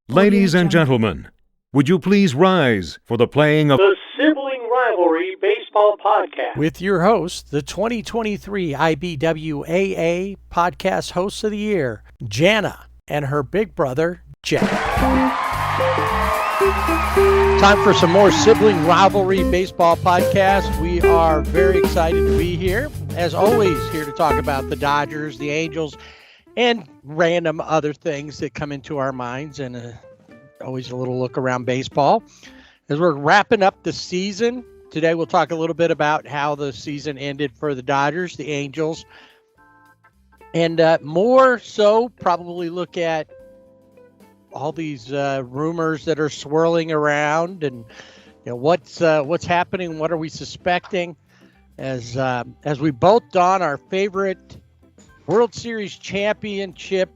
Ladies and gentlemen, would you please rise for the playing of the Sibling Rivalry Baseball Podcast with your host, the 2023 IBWAA Podcast Host of the Year, Jana, and her big brother, Jeff. Time for some more Sibling Rivalry Baseball Podcast. We are very excited to be here. As always, here to talk about the Dodgers, the Angels, and random other things that come into our minds, and always a little look around baseball. As we're wrapping up the season, today we'll talk a little bit about how the season ended for the Dodgers, the Angels, and more so probably look at all these rumors that are swirling around, and what's happening, what are we suspecting, as we both don our favorite World Series championship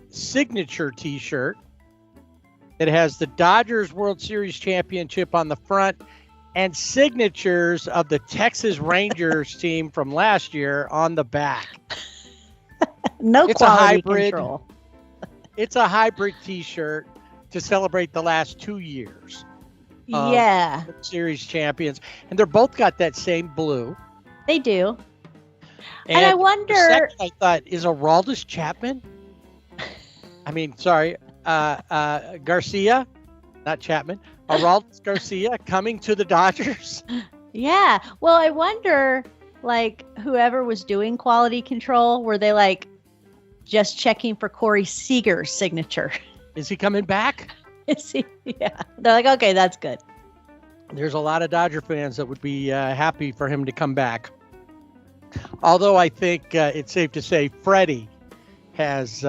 signature T-shirt. It has the Dodgers World Series championship on the front and signatures of the Texas Rangers team from last year on the back. No it's quality a hybrid control. It's a hybrid T-shirt to celebrate the last 2 years. Yeah. Series champions. And they're both got that same blue. They do. And I wonder... For a second, I thought, is Aroldis Chapman? Garcia, not Chapman. Aroldis Garcia coming to the Dodgers? Yeah. Well, I wonder, whoever was doing quality control, were they, just checking for Corey Seager's signature? Is he coming back? Is he? Yeah. They're like, okay, that's good. There's a lot of Dodger fans that would be happy for him to come back. Although I think it's safe to say Freddie has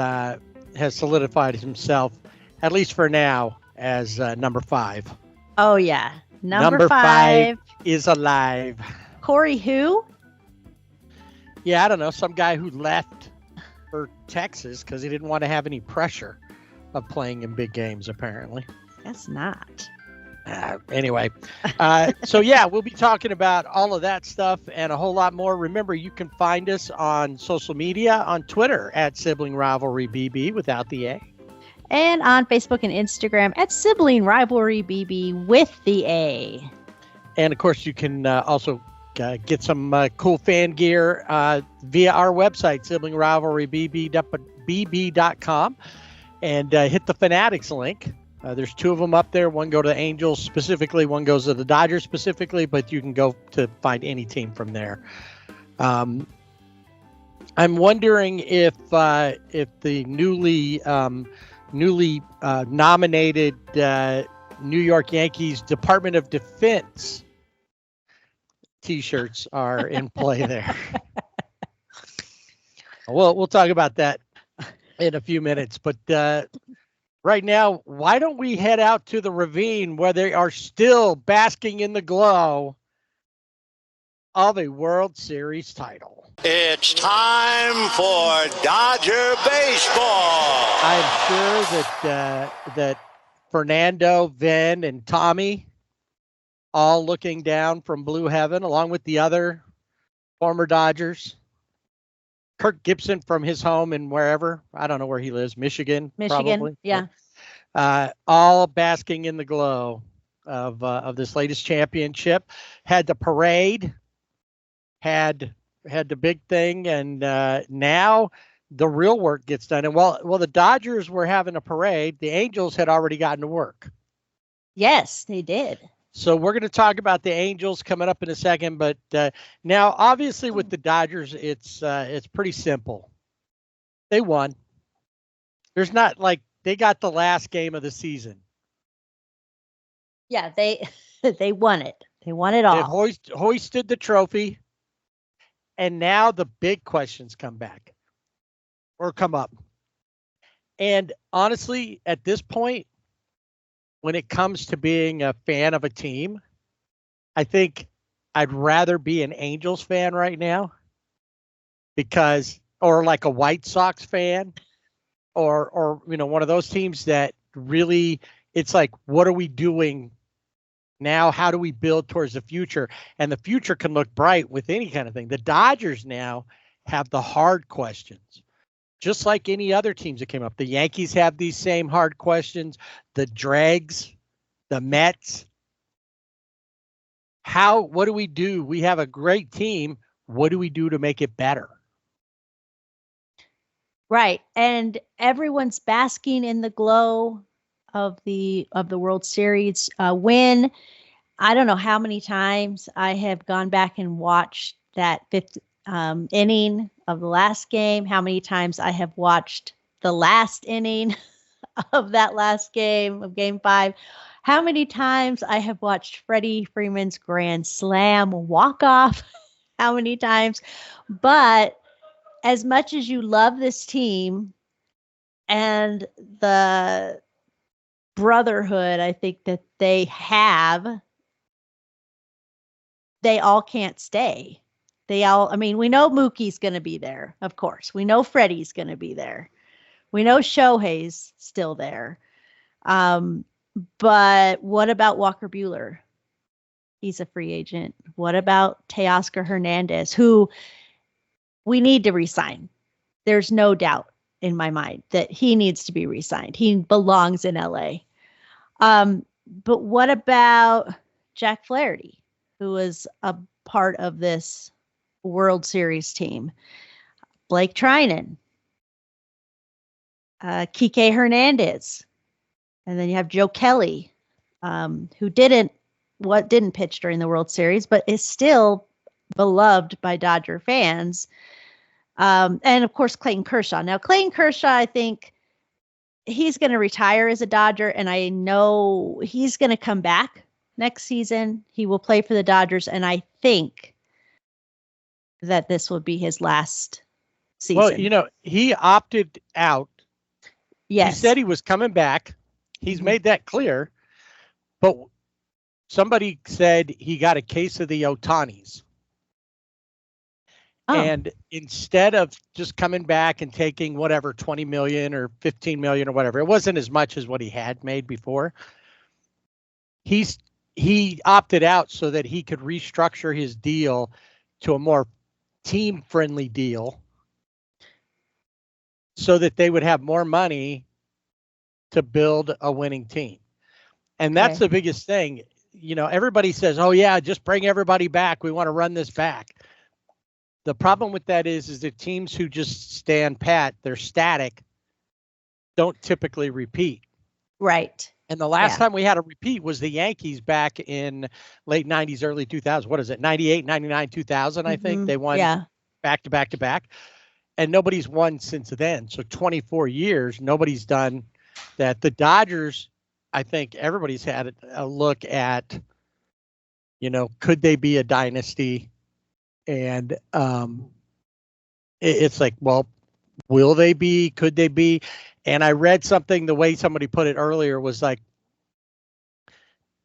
solidified himself, at least for now, as number 5. Oh, yeah. Number 5 is alive. Corey who? Yeah, I don't know. Some guy who left for Texas because he didn't want to have any pressure of playing in big games, apparently. Guess not. Anyway, so yeah, we'll be talking about all of that stuff and a whole lot more. Remember, you can find us on social media, on Twitter at Sibling Rivalry BB without the A. And on Facebook and Instagram at Sibling Rivalry BB with the A. And of course, you can also get some cool fan gear via our website, siblingrivalrybb.com, and hit the Fanatics link. There's 2 of them up there. One go to the Angels specifically, one goes to the Dodgers specifically, but you can go to find any team from there. I'm wondering if the newly nominated New York Yankees Department of Defense T-shirts are in play there. We'll talk about that in a few minutes, but right now, why don't we head out to the ravine where they are still basking in the glow of a World Series title? It's time for Dodger baseball. I'm sure that Fernando, Vin, and Tommy, all looking down from blue heaven, along with the other former Dodgers. Kirk Gibson from his home in wherever, I don't know where he lives, Michigan, probably. Yeah. All basking in the glow of this latest championship. Had the parade, had the big thing, and now the real work gets done. And while the Dodgers were having a parade, the Angels had already gotten to work. Yes, they did. So we're going to talk about the Angels coming up in a second, but now obviously with the Dodgers, it's pretty simple. They won. There's not they got the last game of the season. Yeah, they won it. They won it all. They hoisted the trophy, and now the big questions come up. And honestly, at this point, when it comes to being a fan of a team, I think I'd rather be an Angels fan right now or like a White Sox fan or one of those teams that really, it's like, what are we doing now? How do we build towards the future? And the future can look bright with any kind of thing. The Dodgers now have the hard questions. just like any other teams that came up. The Yankees have these same hard questions. The Dregs, the Mets. What do we do? We have a great team. What do we do to make it better? Right. And everyone's basking in the glow of the World Series win. I don't know how many times I have gone back and watched that fifth inning of the last game, how many times I have watched the last inning of that last game of Game 5, how many times I have watched Freddie Freeman's grand slam walk-off, how many times. But as much as you love this team and the brotherhood I think that they have, they all can't stay. We know Mookie's going to be there, of course. We know Freddie's going to be there. We know Shohei's still there. But what about Walker Buehler? He's a free agent. What about Teoscar Hernandez, who we need to re-sign? There's no doubt in my mind that he needs to be re-signed. He belongs in LA. But what about Jack Flaherty, who was a part of this World Series team? Blake Trinan, Kike Hernandez, and then you have Joe Kelly, who didn't pitch during the World Series, but is still beloved by Dodger fans. And of course, Clayton Kershaw. Now, Clayton Kershaw, I think he's going to retire as a Dodger, and I know he's going to come back next season. He will play for the Dodgers, and I think that this will be his last season. Well, he opted out. Yes. He said he was coming back. He's made that clear. But somebody said he got a case of the Otanis. Oh. And instead of just coming back and taking whatever, 20 million or 15 million or whatever, it wasn't as much as what he had made before. He opted out so that he could restructure his deal to a more team-friendly deal so that they would have more money to build a winning team. And that's the biggest thing. Everybody says, oh, yeah, just bring everybody back. We want to run this back. The problem with that is that teams who just stand pat, they're static, don't typically repeat. Right. And the last time we had a repeat was the Yankees back in late 90s, early 2000s. What is it? 98, 99, 2000, I think. They won back to back to back. And nobody's won since then. So 24 years, nobody's done that. The Dodgers, I think everybody's had a look at, could they be a dynasty? And it's like, well, will they be? Could they be? And I read something, the way somebody put it earlier was like,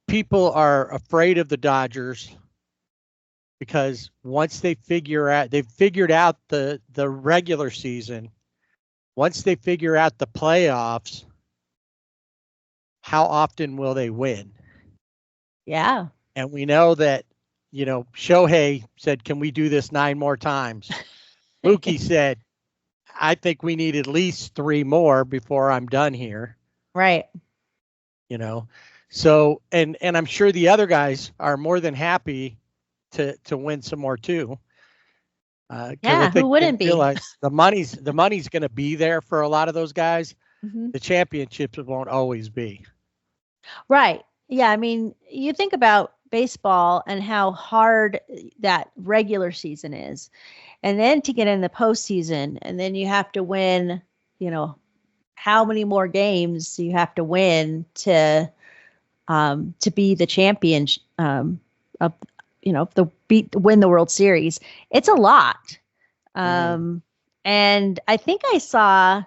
people are afraid of the Dodgers because once they've figured out the regular season, once they figure out the playoffs, how often will they win? Yeah. And we know that, Shohei said, can we do this 9 more times? Mookie said, I think we need at least 3 more before I'm done here. Right. So, and I'm sure the other guys are more than happy to win some more too. Who wouldn't be? The money's going to be there for a lot of those guys. The championships won't always be. Right. Yeah. I mean, you think about baseball and how hard that regular season is, and then to get in the postseason, and then you have to win, how many more games you have to win to be the champion win the World Series. It's a lot. And I think I saw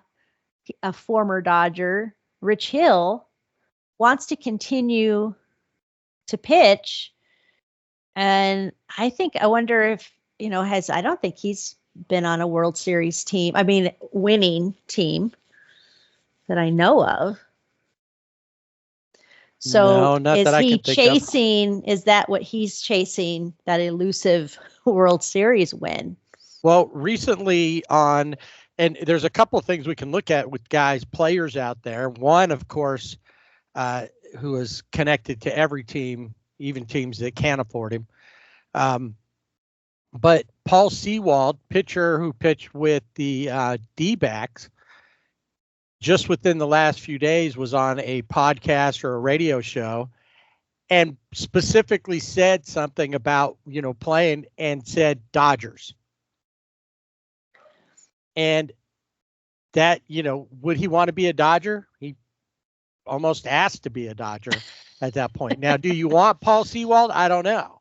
a former Dodger, Rich Hill, wants to continue to pitch. And I wonder if, I don't think he's been on a World Series team. I mean, winning team that I know of. So no, is he chasing, is that what he's chasing, that elusive World Series win? Well, recently on And there's a couple of things we can look at with players out there. One, of course, who is connected to every team, even teams that can't afford him. But Paul Sewald, pitcher who pitched with the D-backs, just within the last few days was on a podcast or a radio show and specifically said something about, playing, and said Dodgers. And that, would he want to be a Dodger? He almost asked to be a Dodger at that point. Now, do you want Paul Sewald? I don't know.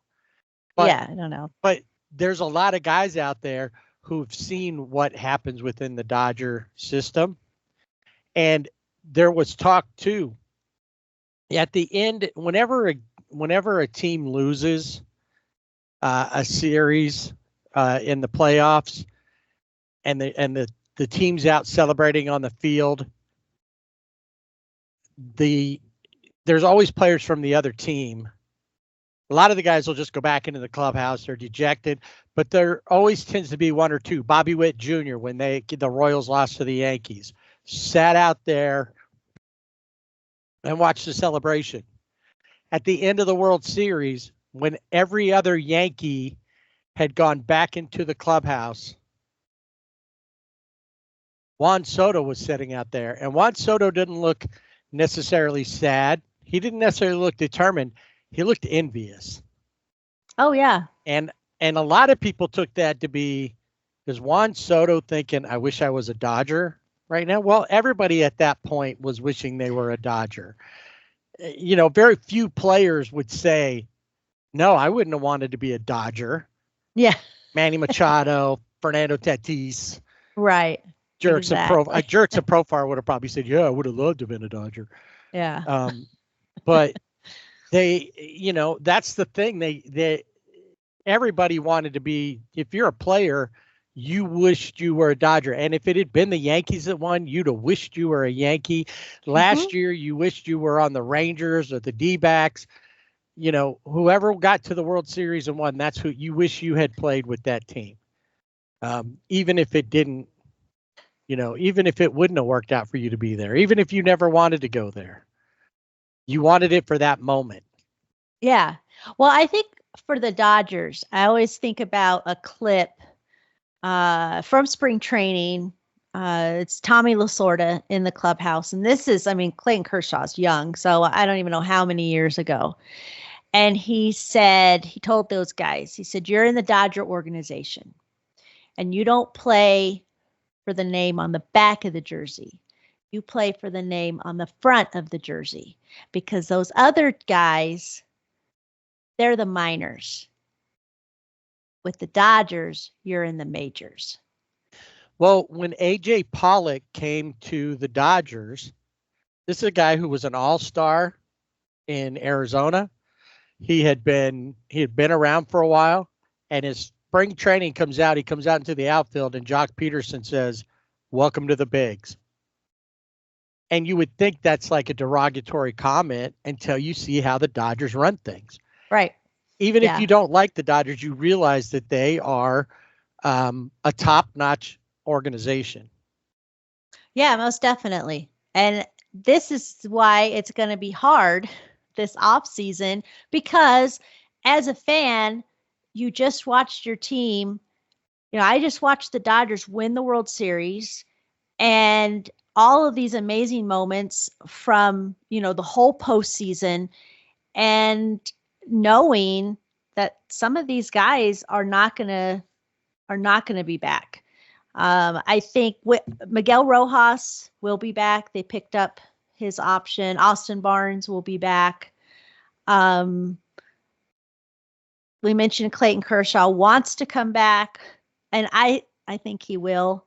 But, yeah, I don't know. But there's a lot of guys out there who've seen what happens within the Dodger system. And there was talk too, at the end, whenever a team loses a series in the playoffs, and the team's out celebrating on the field, there's always players from the other team. A lot of the guys will just go back into the clubhouse. They're dejected, but there always tends to be one or two. Bobby Witt Jr., when the Royals lost to the Yankees, sat out there and watched the celebration. At the end of the World Series, when every other Yankee had gone back into the clubhouse, Juan Soto was sitting out there, and Juan Soto didn't look necessarily sad. He didn't necessarily look determined. He looked envious. Oh, yeah. And a lot of people took that to be, is Juan Soto thinking, I wish I was a Dodger right now? Well, everybody at that point was wishing they were a Dodger. Very few players would say, no, I wouldn't have wanted to be a Dodger. Yeah. Manny Machado, Fernando Tatis. Right. Jerks exactly. of Profar would have probably said, yeah, I would have loved to have been a Dodger. Yeah. But they, that's the thing. They everybody wanted to be, if you're a player, you wished you were a Dodger. And if it had been the Yankees that won, you'd have wished you were a Yankee. Last year, you wished you were on the Rangers or the D-backs. Whoever got to the World Series and won, that's who you wish you had played with that team. Even if it didn't, even if it wouldn't have worked out for you to be there, even if you never wanted to go there, you wanted it for that moment. Yeah. Well, I think for the Dodgers, I always think about a clip from spring training. It's Tommy Lasorda in the clubhouse. And this is, Clayton Kershaw's young, so I don't even know how many years ago. And he told those guys, he said, you're in the Dodger organization and you don't play for the name on the back of the jersey. You play for the name on the front of the jersey, because those other guys, they're the minors. With the Dodgers, you're in the majors. Well, when A.J. Pollock came to the Dodgers, this is a guy who was an all-star in Arizona. He had been around for a while, and his spring training comes out. He comes out into the outfield, and Jock Peterson says, "Welcome to the Bigs." And you would think that's like a derogatory comment until you see how the Dodgers run things. Right. Even if you don't like the Dodgers, you realize that they are a top-notch organization. Yeah, most definitely. And this is why it's going to be hard this off season, because as a fan, you just watched your team. I just watched the Dodgers win the World Series, and all of these amazing moments from, the whole postseason, and knowing that some of these guys are not going to be back. I think Miguel Rojas will be back. They picked up his option. Austin Barnes will be back. We mentioned Clayton Kershaw wants to come back, and I think he will.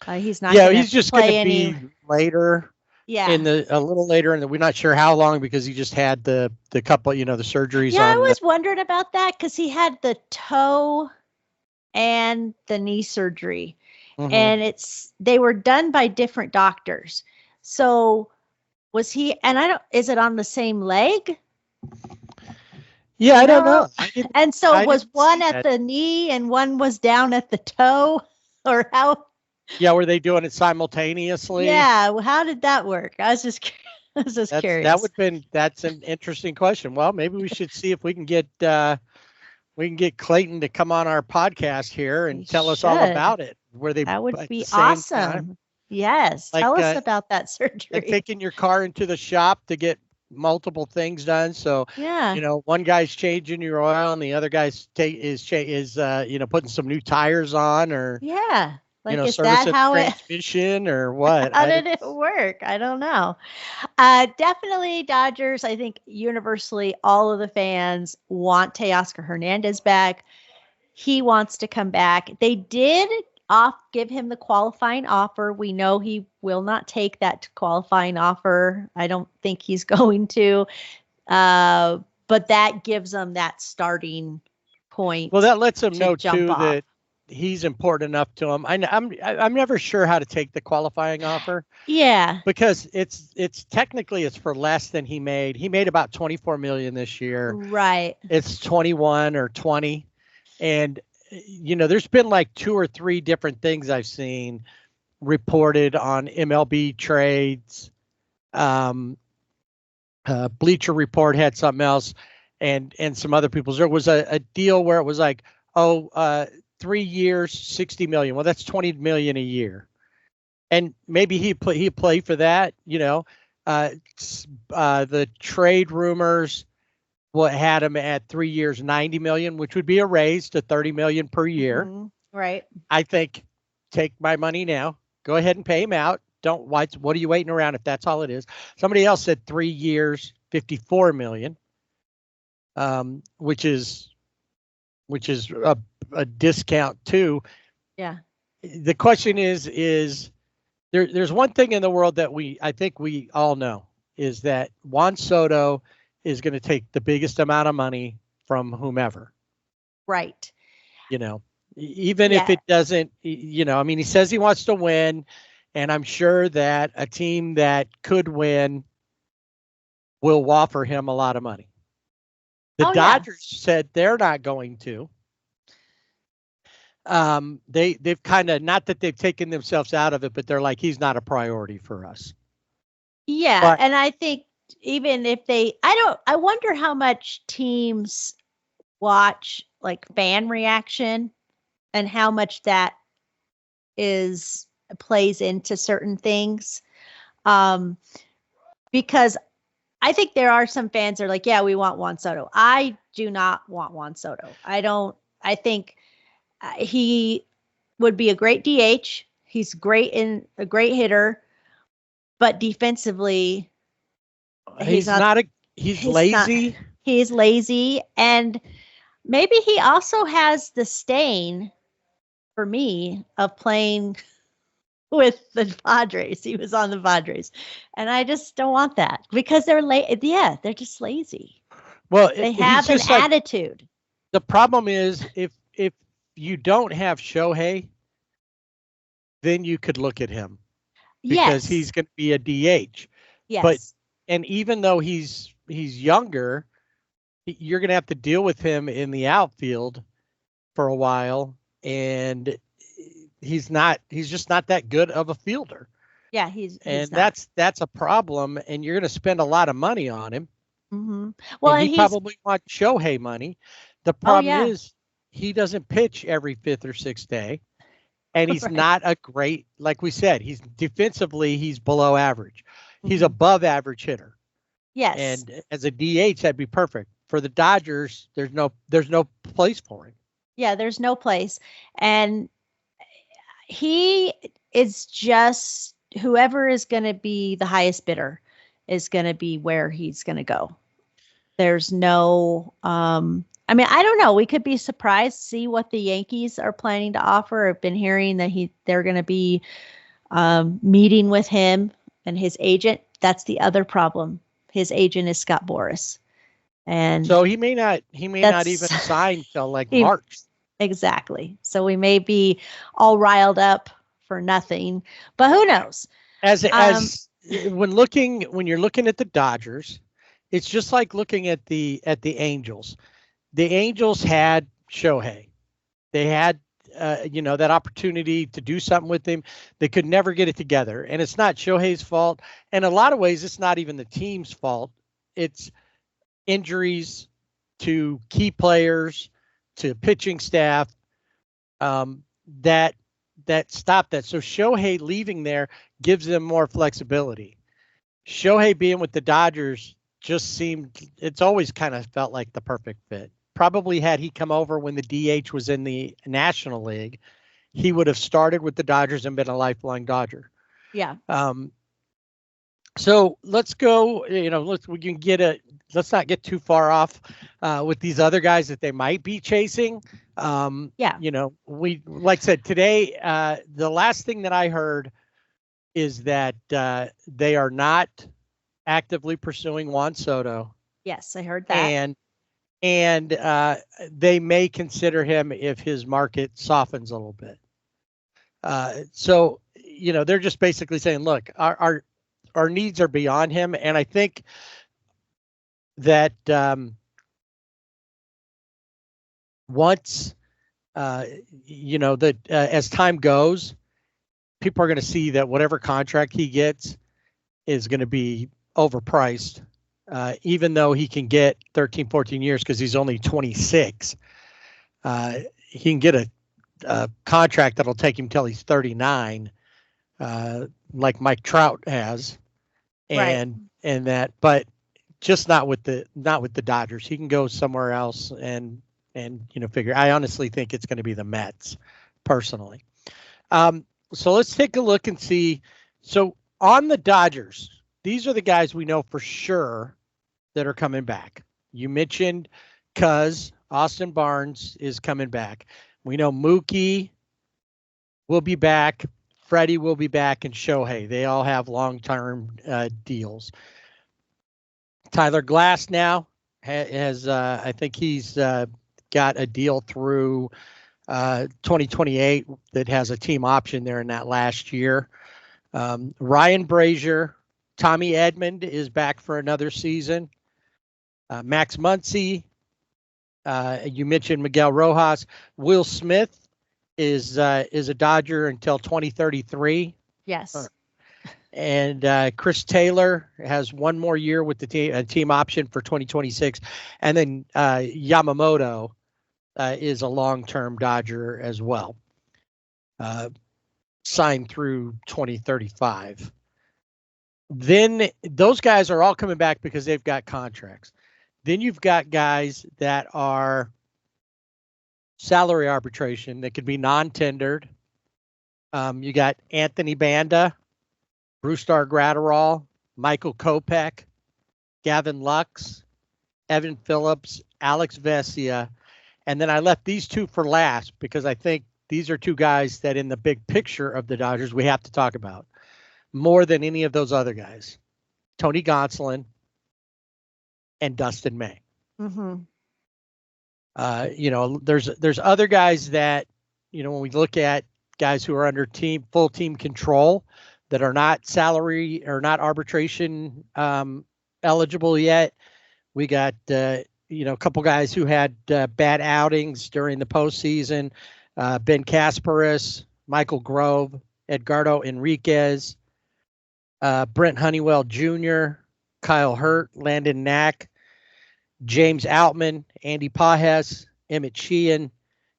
He's not. Yeah, he's just going to be later. Yeah, a little later, and we're not sure how long, because he just had the couple, the surgeries. Yeah, I was wondering about that, because he had the toe and the knee surgery, and they were done by different doctors. So was he? And is it on the same leg? Yeah, I don't know. And so was one at the knee and one was down at the toe, or how? Yeah, were they doing it simultaneously? Yeah, well, how did that work? I was just curious. That's an interesting question. Well, maybe we should see if we can get Clayton to come on our podcast here We and tell us all should. about it. Were they That would at the be same time? awesome. Yes, Like tell us about that like surgery. taking your car into the shop to get multiple things done. So, Yeah, one guy's changing your oil and the other guy's putting some new tires on, or yeah. Like, is that service a how it? transmission or what? How did it work? I don't know. Definitely Dodgers. I think universally all of the fans want Teoscar Hernandez back. He wants to come back. They did give him the qualifying offer. We know he will not take that qualifying offer. I don't think he's going to. But that gives them that starting point. Well, that lets him to know jump too off. that he's important enough to him. I'm never sure how to take the qualifying offer Yeah. because it's technically it's for less than he made. He made about 24 million this year. Right. It's 21 or 20, and there's been like 2 or 3 different things I've seen reported on MLB trades. Bleacher Report had something else, and some other people's. There was a deal where it was like, 3 years, 60 million. Well, that's 20 million a year, and maybe he play for that. The trade rumors what had him at 3 years, 90 million, which would be a raise to 30 million per year. Mm-hmm. Right. I think take my money now. Go ahead and pay him out. What are you waiting around if that's all it is? Somebody else said 3 years, 54 million, which is a discount too. Yeah. The question is there's one thing in the world that I think we all know is that Juan Soto is going to take the biggest amount of money from whomever. Right. Even if it doesn't, he says he wants to win, and I'm sure that a team that could win will offer him a lot of money. The Dodgers said they're not going to. They've kind of, not that they've taken themselves out of it, but they're like, he's not a priority for us. Yeah, and I think even if I wonder how much teams watch like fan reaction and how much that plays into certain things. Because I think there are some fans that are like, yeah, we want Juan Soto. I do not want Juan Soto. I think he would be a great DH. He's a great hitter, but defensively, he's lazy. He's lazy. And maybe he also has the stain for me of playing with the Padres. He was on the Padres. And I just don't want that because they're yeah, they're just lazy. Well, they have an attitude. The problem is if you don't have Shohei, then you could look at him because he's going to be a DH. Yes. And even though he's younger, you're going to have to deal with him in the outfield for a while, and he's just not that good of a fielder. Yeah, that's a problem, and you're going to spend a lot of money on him. Mm-hmm. Well, and he probably wants Shohei money. The problem is he doesn't pitch every 5th or 6th day, and he's not a great, like we said, he's defensively, he's below average. He's above average hitter. Yes. And as a DH, that'd be perfect. For the Dodgers, there's no place for him. Yeah, there's no place. And he is just, whoever is going to be the highest bidder is going to be where he's going to go. There's no, I don't know. We could be surprised to see what the Yankees are planning to offer. I've been hearing that they're going to be meeting with him and his agent. That's the other problem. His agent is Scott Boras. And so he may not even sign till like March. Exactly. So we may be all riled up for nothing, but who knows? As when you're looking at the Dodgers, it's just like looking at the Angels. The Angels had Shohei. They had that opportunity to do something with him. They could never get it together. And it's not Shohei's fault. And in a lot of ways, it's not even the team's fault. It's injuries to key players, to pitching staff, that stop that. So Shohei leaving there gives them more flexibility. Shohei being with the Dodgers just it's always kind of felt like the perfect fit. Probably had he come over when the DH was in the National League, he would have started with the Dodgers and been a lifelong Dodger. Yeah. So let's go, let's not get too far off with these other guys that they might be chasing. We, like I said, today, the last thing that I heard is that they are not actively pursuing Juan Soto. Yes, I heard that. And they may consider him if his market softens a little bit. So they're just basically saying, look, our needs are beyond him. And I think that once, as time goes, people are going to see that whatever contract he gets is going to be overpriced, even though he can get 13, 14 years because he's only 26. He can get a contract that'll take him till he's 39, like Mike Trout has, and that, but just not with the Dodgers. He can go somewhere else and figure. I honestly think it's going to be the Mets, personally. So let's take a look and see. So on the Dodgers, these are the guys we know for sure that are coming back. You mentioned Cuz Austin Barnes is coming back. We know Mookie will be back. Freddie will be back, and Shohei. They all have long-term deals. Tyler Glass now has I think he's got a deal through 2028 that has a team option there in that last year. Ryan Brazier, Tommy Edmond is back for another season. Max Muncy, you mentioned Miguel Rojas. Will Smith is a Dodger until 2033. Yes. And Chris Taylor has one more year with the team option for 2026. And then Yamamoto is a long-term Dodger as well, signed through 2035. Then those guys are all coming back because they've got contracts. Then you've got guys that are salary arbitration that could be non-tendered. You got Anthony Banda, Brusdar Graterol, Michael Kopech, Gavin Lux, Evan Phillips, Alex Vesia. And then I left these two for last because I think these are two guys that in the big picture of the Dodgers we have to talk about more than any of those other guys. Tony Gonsolin and Dustin May. Mm-hmm. There's other guys that, when we look at guys who are under full team control that are not salary or not arbitration eligible yet. We got, a couple guys who had bad outings during the postseason. Ben Kasparis, Michael Grove, Edgardo Enriquez, Brent Honeywell Jr., Kyle Hurt, Landon Knack, James Outman, Andy Pajes, Emmett Sheehan,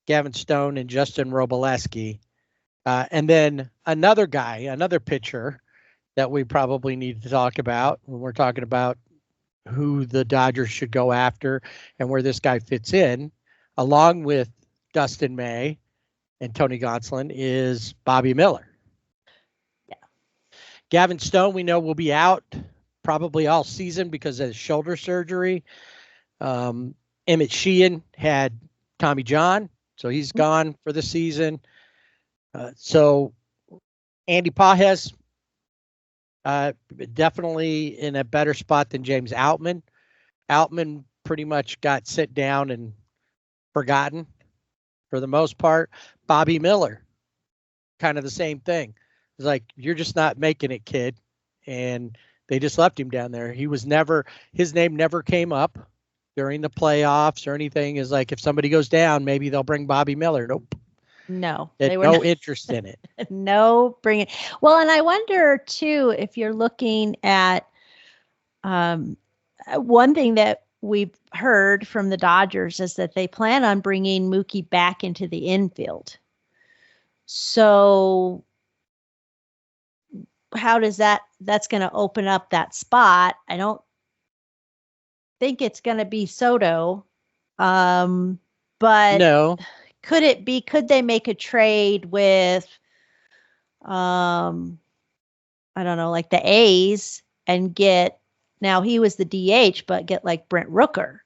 Gavin Stone, and Justin Robleski. And then another pitcher that we probably need to talk about when we're talking about who the Dodgers should go after and where this guy fits in, along with Dustin May and Tony Gonsolin, is Bobby Miller. Yeah. Gavin Stone, we know, will be out probably all season because of his shoulder surgery. Emmett Sheehan had Tommy John, so he's gone for the season. So Andy Pajes, definitely in a better spot than James Outman. Outman pretty much got sit down and forgotten for the most part. Bobby Miller, kind of the same thing. It's like, you're just not making it, kid. And they just left him down there. His name never came up during the playoffs or anything. Is like, if somebody goes down, maybe they'll bring Bobby Miller. Nope. No, Had they were no not. interest in it. No, bring it. Well, and I wonder too if you're looking at one thing that we've heard from the Dodgers is that they plan on bringing Mookie back into the infield. So how does that's going to open up that spot? I don't think it's going to be Soto. But No. could they make a trade with I don't know, like the A's and get, now he was the DH, but get like Brent Rooker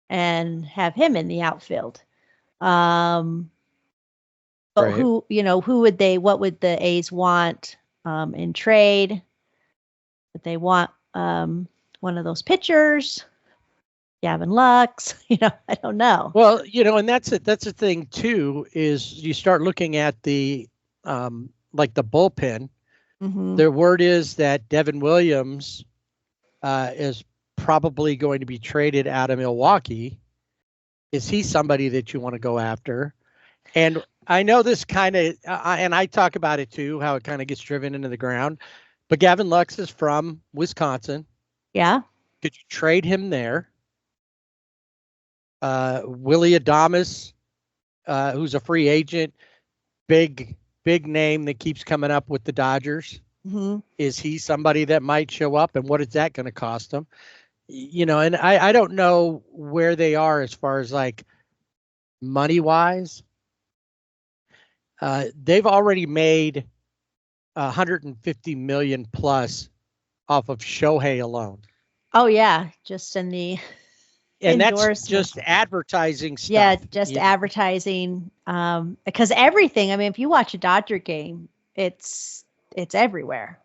and have him in the outfield. But Right. what would the A's want in trade? Would they want one of those pitchers? Gavin Lux, I don't know. Well, and that's the thing too, is you start looking at the like the bullpen. Mm-hmm. The word is that Devin Williams is probably going to be traded out of Milwaukee. Is he somebody that you want to go after? And I know this kind of, and I talk about it too, how it kind of gets driven into the ground. But Gavin Lux is from Wisconsin. Yeah. Could you trade him there? Willie Adames, who's a free agent, big name that keeps coming up with the Dodgers. Mm-hmm. Is he somebody that might show up, and what is that going to cost him? And I don't know where they are as far as like money wise. They've already made 150 million plus off of Shohei alone. Oh yeah, just in the and that's just advertising stuff. Yeah, just advertising. Because everything. I mean, if you watch a Dodger game, it's everywhere.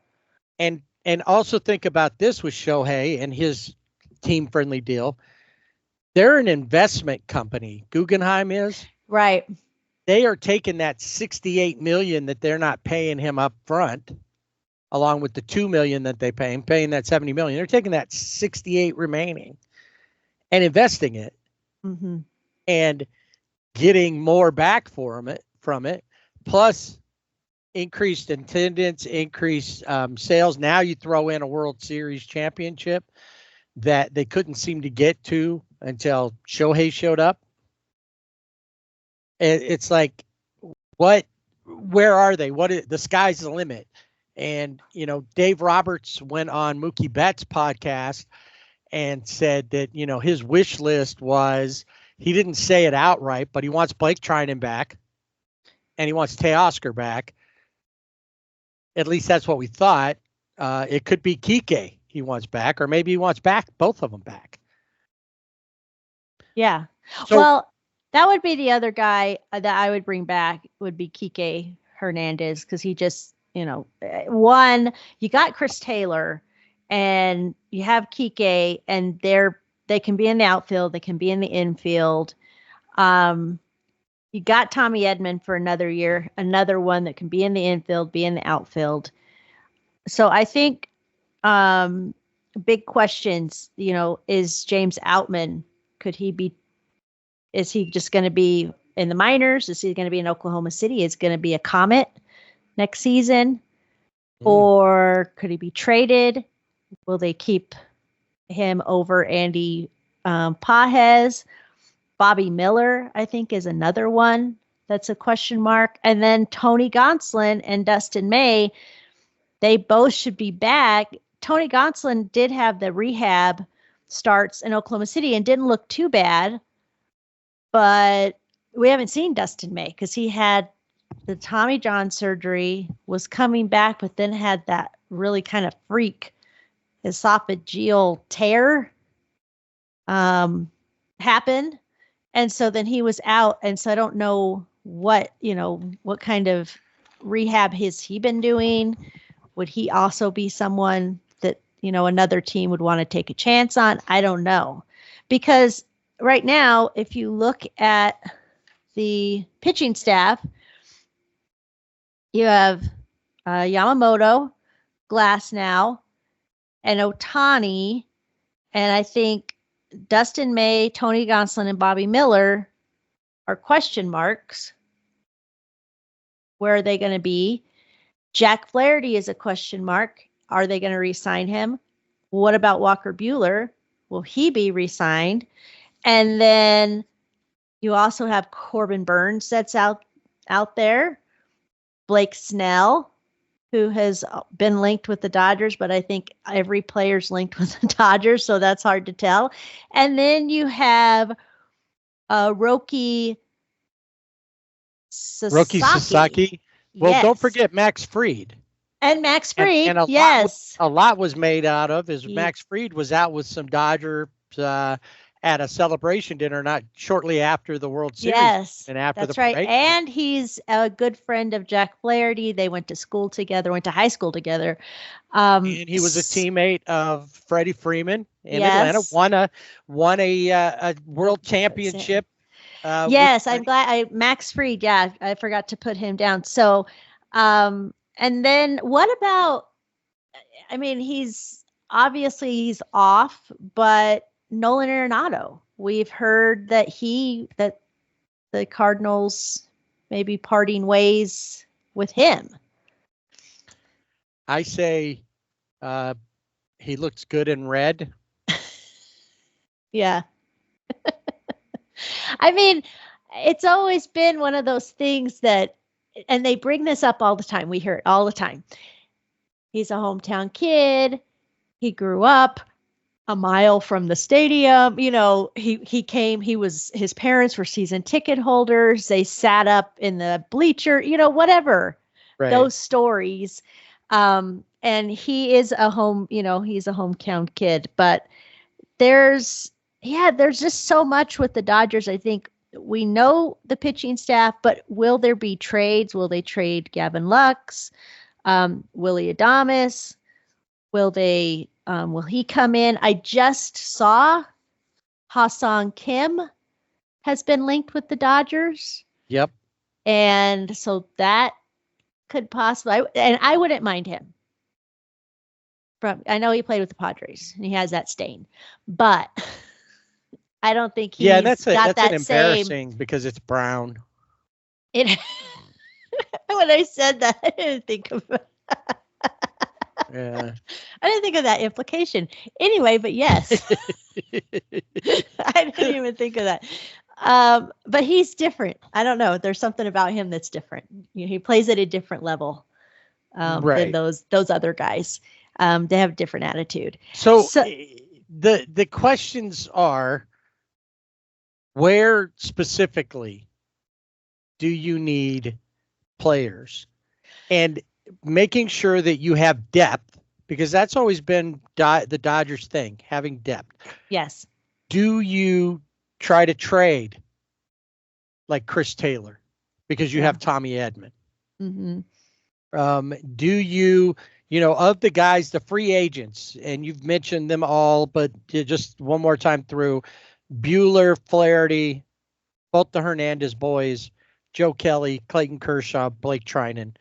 And also think about this with Shohei and his team-friendly deal. They're an investment company. Guggenheim is. Right. They are taking that $68 million that they're not paying him up front, along with the $2 million that they paying that $70 million. They're taking that 68 remaining and investing it, mm-hmm. and getting more back from it, plus increased attendance, increased sales. Now you throw in a World Series championship that they couldn't seem to get to until Shohei showed up. It's like, where are they? The sky's the limit. And, Dave Roberts went on Mookie Betts' podcast and said that, his wish list was, he didn't say it outright, but he wants Blake Trinan back and he wants Teoscar back. At least that's what we thought. It could be Kike he wants back, or maybe he wants both of them back. Yeah. So, that would be the other guy that I would bring back, would be Kike Hernandez, because he just, one, you got Chris Taylor and you have Kike, and they can be in the outfield, they can be in the infield. You got Tommy Edman for another year, another one that can be in the infield, be in the outfield. So I think big questions, is James Outman, is he just going to be in the minors? Is he going to be in Oklahoma City? Is going to be a Comet next season? Or could he be traded? Will they keep him over Andy Pages? Bobby Miller, I think, is another one that's a question mark. And then Tony Gonsolin and Dustin May, they both should be back. Tony Gonsolin did have the rehab starts in Oklahoma City and didn't look too bad. But we haven't seen Dustin May because he had the Tommy John surgery, was coming back, but then had that really kind of freak esophageal tear happen. And so then he was out. And so I don't know what kind of rehab has he been doing. Would he also be someone that, another team would want to take a chance on? I don't know. Because right now, if you look at the pitching staff, you have Yamamoto, Glasnow, and Ohtani. And I think Dustin May, Tony Gonsolin, and Bobby Miller are question marks. Where are they going to be? Jack Flaherty is a question mark. Are they going to re-sign him? What about Walker Buehler? Will he be re-signed? And then you also have Corbin Burns that's out there. Blake Snell, who has been linked with the Dodgers, but I think every player's linked with the Dodgers, so that's hard to tell. And then you have Roki Sasaki. Well, Yes. don't forget Max Fried. And Max Fried, and yes. A lot was made out of is Max Fried was out with some Dodgers at a celebration dinner, not shortly after the World Series. Yes, and after that's the right. parade. And he's a good friend of Jack Flaherty. They went to school together, went to high school together. And he was a teammate of Freddie Freeman in Atlanta. Won a world championship. Yes, I'm glad. Max Fried. Yeah, I forgot to put him down. So, and then what about? I mean, he's off, but Nolan Arenado. We've heard that the Cardinals may be parting ways with him. I say he looks good in red. Yeah. I mean, it's always been one of those things that, and they bring this up all the time. We hear it all the time. He's a hometown kid. He grew up a mile from the stadium. You know, his parents were season ticket holders. They sat up in the bleacher, whatever, right. Those stories. And he is he's a hometown kid, but there's just so much with the Dodgers. I think we know the pitching staff, but will there be trades? Will they trade Gavin Lux? Willie Adames? Will he come in? I just saw Ha-Seong Kim has been linked with the Dodgers. Yep. And so that could possibly, and I wouldn't mind him. I know he played with the Padres and he has that stain, but I don't think he's that's got an embarrassing because it's brown. When I said that, I didn't think of Yeah. I didn't think of that implication. Anyway, but yes. I didn't even think of that. But he's different. I don't know. There's something about him that's different. He plays at a different level than those other guys. They have a different attitude. So the questions are, where specifically do you need players? And making sure that you have depth, because that's always been the Dodgers thing, having depth. Yes. Do you try to trade like Chris Taylor because you have Tommy Edman? Mm-hmm. Do you, of the guys, the free agents, and you've mentioned them all, but just one more time through, Buehler, Flaherty, both the Hernandez boys, Joe Kelly, Clayton Kershaw, Blake Trinan.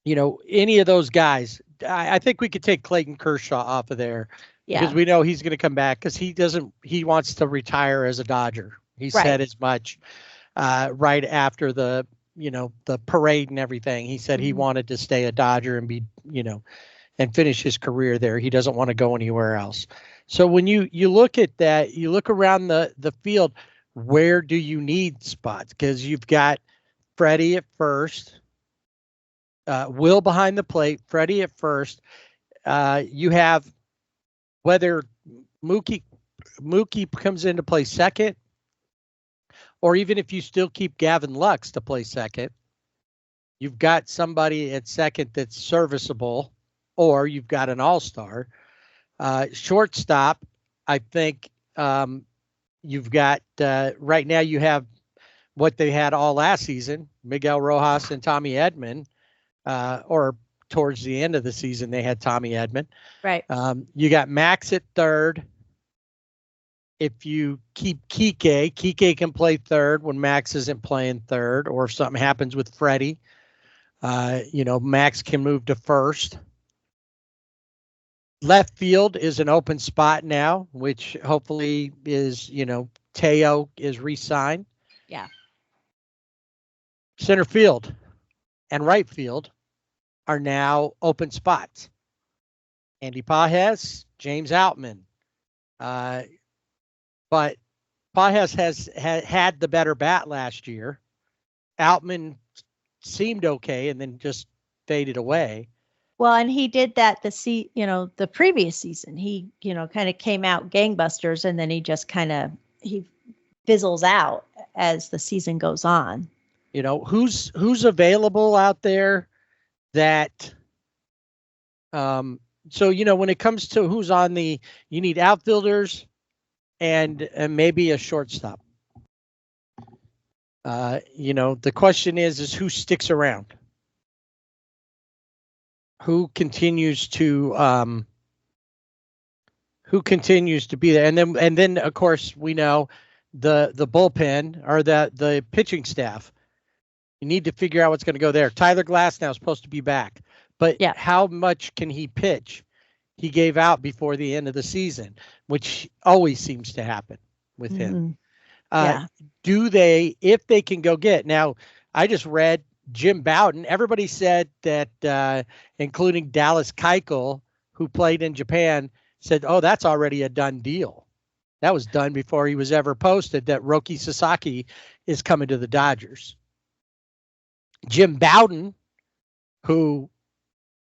Any of those guys, I think we could take Clayton Kershaw off of there because we know he's going to come back because he wants to retire as a Dodger. He said as much right after the parade and everything. He said he wanted to stay a Dodger and be, and finish his career there. He doesn't want to go anywhere else. So when you look at that, you look around the field, where do you need spots? Because you've got Freddie at first. Will behind the plate, Freddie at first. You have whether Mookie comes in to play second, or even if you still keep Gavin Lux to play second, you've got somebody at second that's serviceable, or you've got an all-star. Shortstop, I think you've got right now you have what they had all last season, Miguel Rojas and Tommy Edman. Or towards the end of the season, they had Tommy Edman. Right. You got Max at third. If you keep Kike can play third when Max isn't playing third, or if something happens with Freddie, Max can move to first. Left field is an open spot now, which hopefully is, Teo is re-signed. Yeah. center field and right field are now open spots. Andy Pages, James Outman. But Pages has had the better bat last year. Outman seemed okay and then just faded away. Well, and he did that the previous season. He, kind of came out gangbusters, and then he fizzles out as the season goes on. Who's available out there that so when it comes to who's on you need outfielders and maybe a shortstop. The question is who sticks around? Who continues to be there? And then of course we know the bullpen or the pitching staff. You need to figure out what's going to go there. Tyler Glasnow is supposed to be back, but how much can he pitch? He gave out before the end of the season, which always seems to happen with him. Do they, if they can go get now? I just read Jim Bowden. Everybody said that, including Dallas Keuchel, who played in Japan, said, "Oh, that's already a done deal." That was done before he was ever posted that Roki Sasaki is coming to the Dodgers. Jim Bowden, who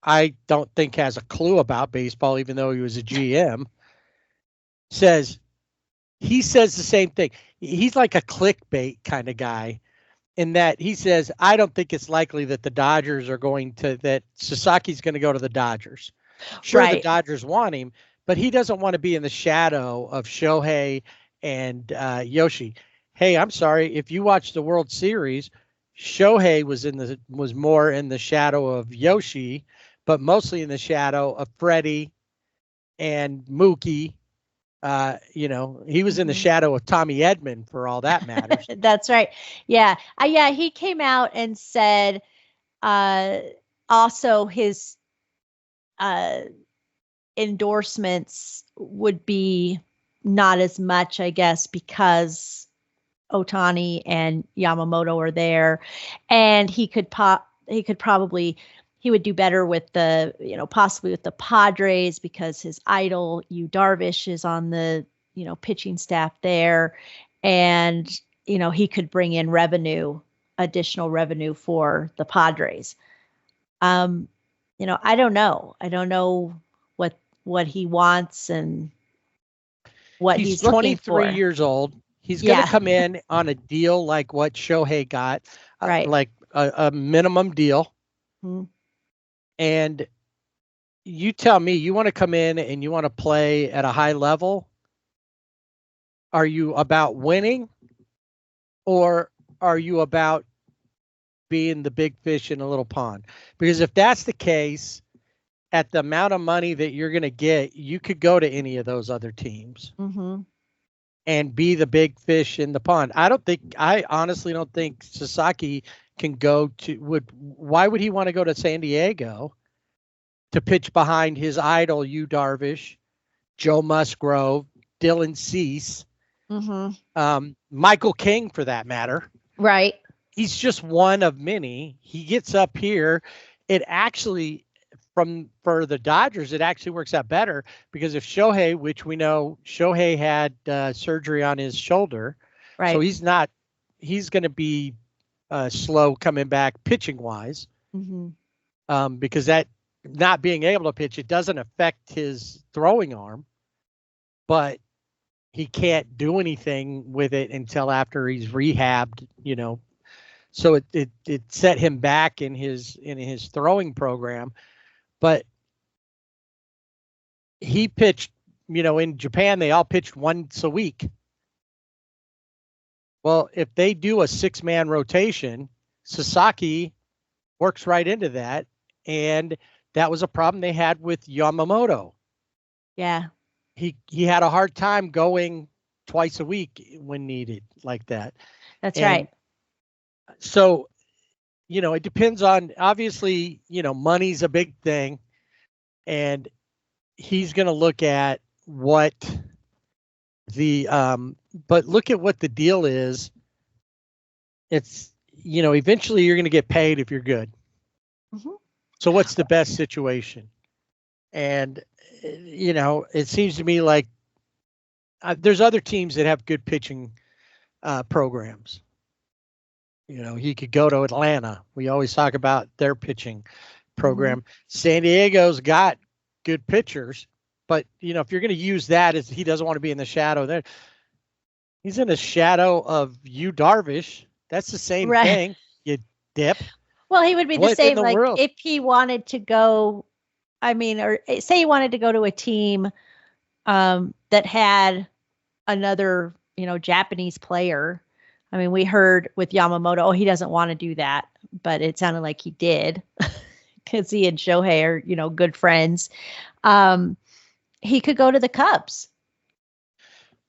I don't think has a clue about baseball, even though he was a GM, says the same thing. He's like a clickbait kind of guy in that he says, I don't think it's likely that that Sasaki's going to go to the Dodgers. Sure, right. The Dodgers want him, but he doesn't want to be in the shadow of Shohei and Yoshi. Hey, I'm sorry. If you watch the World Series, Shohei was more in the shadow of Yoshi, but mostly in the shadow of Freddie and Mookie. He was in the shadow of Tommy Edman for all that matters. That's right. Yeah. He came out and said, also his, endorsements would be not as much, I guess, because Ohtani and Yamamoto are there, and he would do better with possibly with the Padres because his idol Yu Darvish is on the pitching staff there, and he could bring in additional revenue for the Padres. I don't know what he wants and what he's looking for. 23 years old. He's going to come in on a deal like what Shohei got, right? Like a minimum deal. Mm-hmm. And you tell me, you want to come in and you want to play at a high level? Are you about winning, or are you about being the big fish in a little pond? Because if that's the case, at the amount of money that you're going to get, you could go to any of those other teams. Mm-hmm. And be the big fish in the pond. I honestly don't think Sasaki can go why would he want to go to San Diego to pitch behind his idol, Yu Darvish, Joe Musgrove, Dylan Cease, Michael King for that matter. Right. He's just one of many. He gets up here. It actually, for the Dodgers, it actually works out better because if Shohei, which we know Shohei had surgery on his shoulder, right? So he's going to be slow coming back pitching wise, because that not being able to pitch, it doesn't affect his throwing arm, but he can't do anything with it until after he's rehabbed, so it set him back in his throwing program. But he pitched, in Japan, they all pitched once a week. Well, if they do a 6-man rotation, Sasaki works right into that. And that was a problem they had with Yamamoto. Yeah. He had a hard time going twice a week when needed like that. That's right. So, it depends on, obviously, money's a big thing, and he's going to look at what but look at what the deal is. It's, eventually you're going to get paid if you're good. Mhm. So what's the best situation? And, it seems to me like there's other teams that have good pitching programs. He could go to Atlanta. We always talk about their pitching program. San Diego's got good pitchers, but if you're going to use that as he doesn't want to be in the shadow there, he's in the shadow of you, Darvish. That's the same Right. thing. You dip. Well, he would be the What in same, the like world? if he wanted to go, or say he wanted to go to a team that had another, Japanese player. I mean, we heard with Yamamoto, oh, he doesn't want to do that, but it sounded like he did because he and Shohei are, good friends. He could go to the Cubs,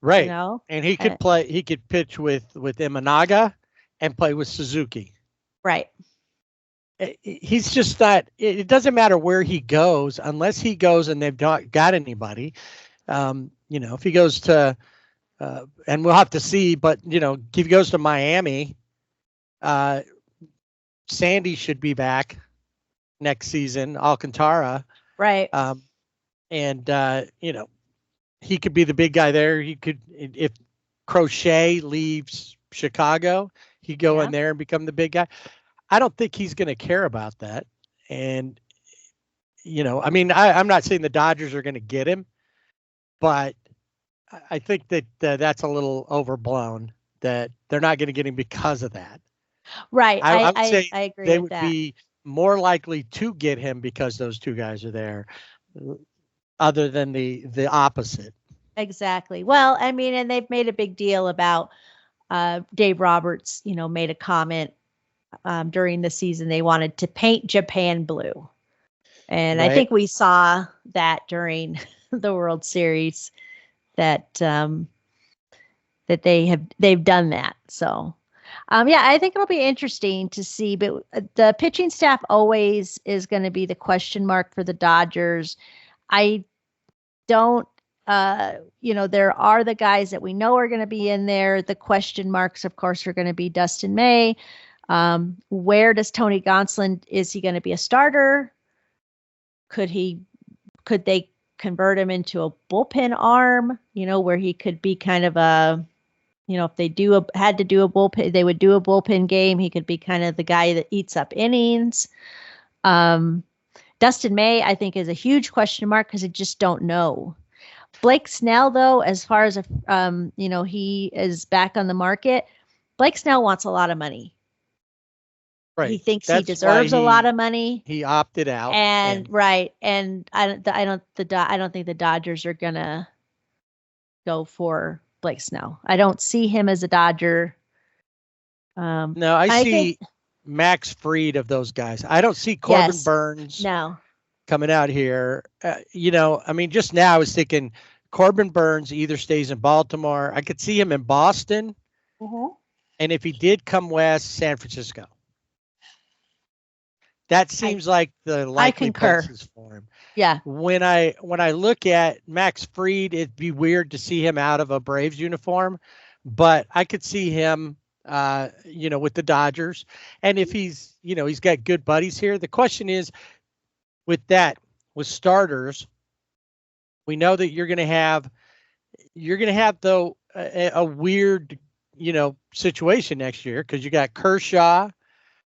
Right. And he Uh, could pitch with Imanaga and play with Suzuki. right. He's just not, it doesn't matter where he goes unless he goes and they've not got anybody. If he goes to, and we'll have to see, but if he goes to Miami, Sandy should be back next season, Alcantara. Right. And he could be the big guy there. He could, if Crochet leaves Chicago, he'd go in there and become the big guy. I don't think he's going to care about that. And, I'm not saying the Dodgers are going to get him, but I think that that's a little overblown, that they're not going to get him because of that. Right. I would say I agree they with would that. be more likely to get him because those two guys are there, other than the opposite. Exactly. Well, and they've made a big deal about Dave Roberts, made a comment during the season. They wanted to paint Japan blue. And I think we saw that during the World Series that that they've done that. So I think it'll be interesting to see, but the pitching staff always is going to be the question mark for the Dodgers. I don't there are the guys that we know are going to be in there. The question marks, of course, are going to be Dustin May. Where does Tony Gonsolin, is he going to be a starter? Could they convert him into a bullpen arm, where he could be kind of a, if they had to do a bullpen, they would do a bullpen game. He could be kind of the guy that eats up innings. Dustin May, I think, is a huge question mark because I just don't know. Blake Snell, though, as far as he is back on the market, Blake Snell wants a lot of money. Right. He thinks he deserves a lot of money. He opted out. And I don't think the Dodgers are gonna go for Blake Snell. I don't see him as a Dodger. No, I see Max Fried of those guys. I don't see Corbin Burns. No. Coming out here. Just now I was thinking Corbin Burns either stays in Baltimore. I could see him in Boston. Mm-hmm. And if he did come west, San Francisco. That seems like the likely places for him. Yeah. When I look at Max Fried, it'd be weird to see him out of a Braves uniform, but I could see him, with the Dodgers. And if he's got good buddies here, the question is, with starters, we know that you're going to have though a weird, situation next year, because you got Kershaw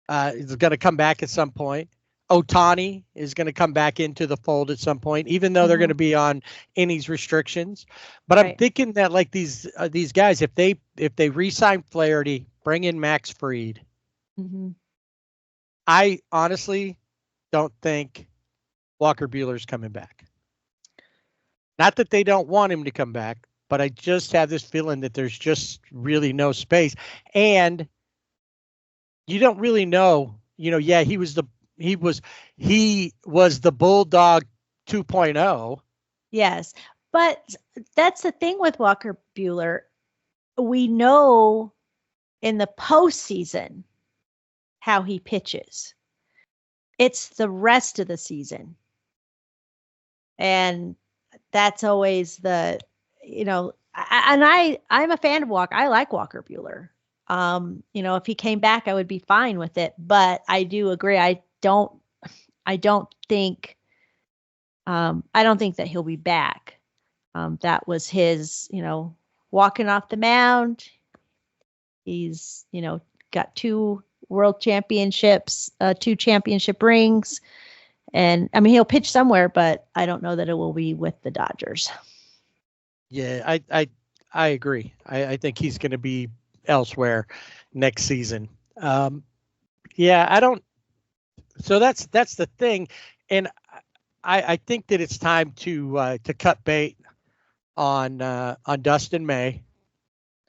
is going to come back at some point. Ohtani is going to come back into the fold at some point, even though they're going to be on innings restrictions. But I'm thinking that like these guys, if they re-sign Flaherty, bring in Max Fried, I honestly don't think Walker Buehler's coming back. Not that they don't want him to come back, but I just have this feeling that there's just really no space. And you don't really know, he was the Bulldog 2.0. Yes. But that's the thing with Walker Buehler. We know in the postseason how he pitches. It's the rest of the season. And that's always I'm a fan of Walker. I like Walker Buehler. If he came back, I would be fine with it. But I do agree. I don't think that he'll be back. That was his, walking off the mound. He's, got two world championships, two championship rings. And I mean, he'll pitch somewhere, but I don't know that it will be with the Dodgers. Yeah, I agree. I think he's going to be elsewhere next season. Yeah, I don't. So that's the thing, and I think that it's time to cut bait on Dustin May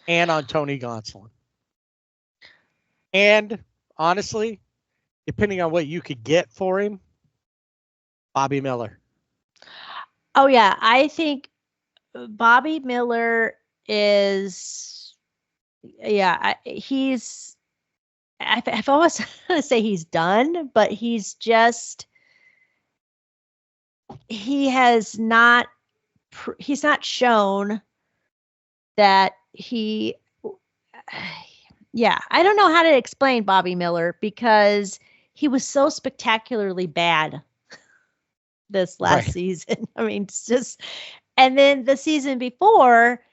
and on Tony Gonsolin. And honestly, depending on what you could get for him, Bobby Miller. Oh yeah, I think Bobby Miller is. Yeah, I've always want to say he's done, but he has not. He's not shown that he. Yeah, I don't know how to explain Bobby Miller because he was so spectacularly bad this last season. I mean, it's just, and then the season before,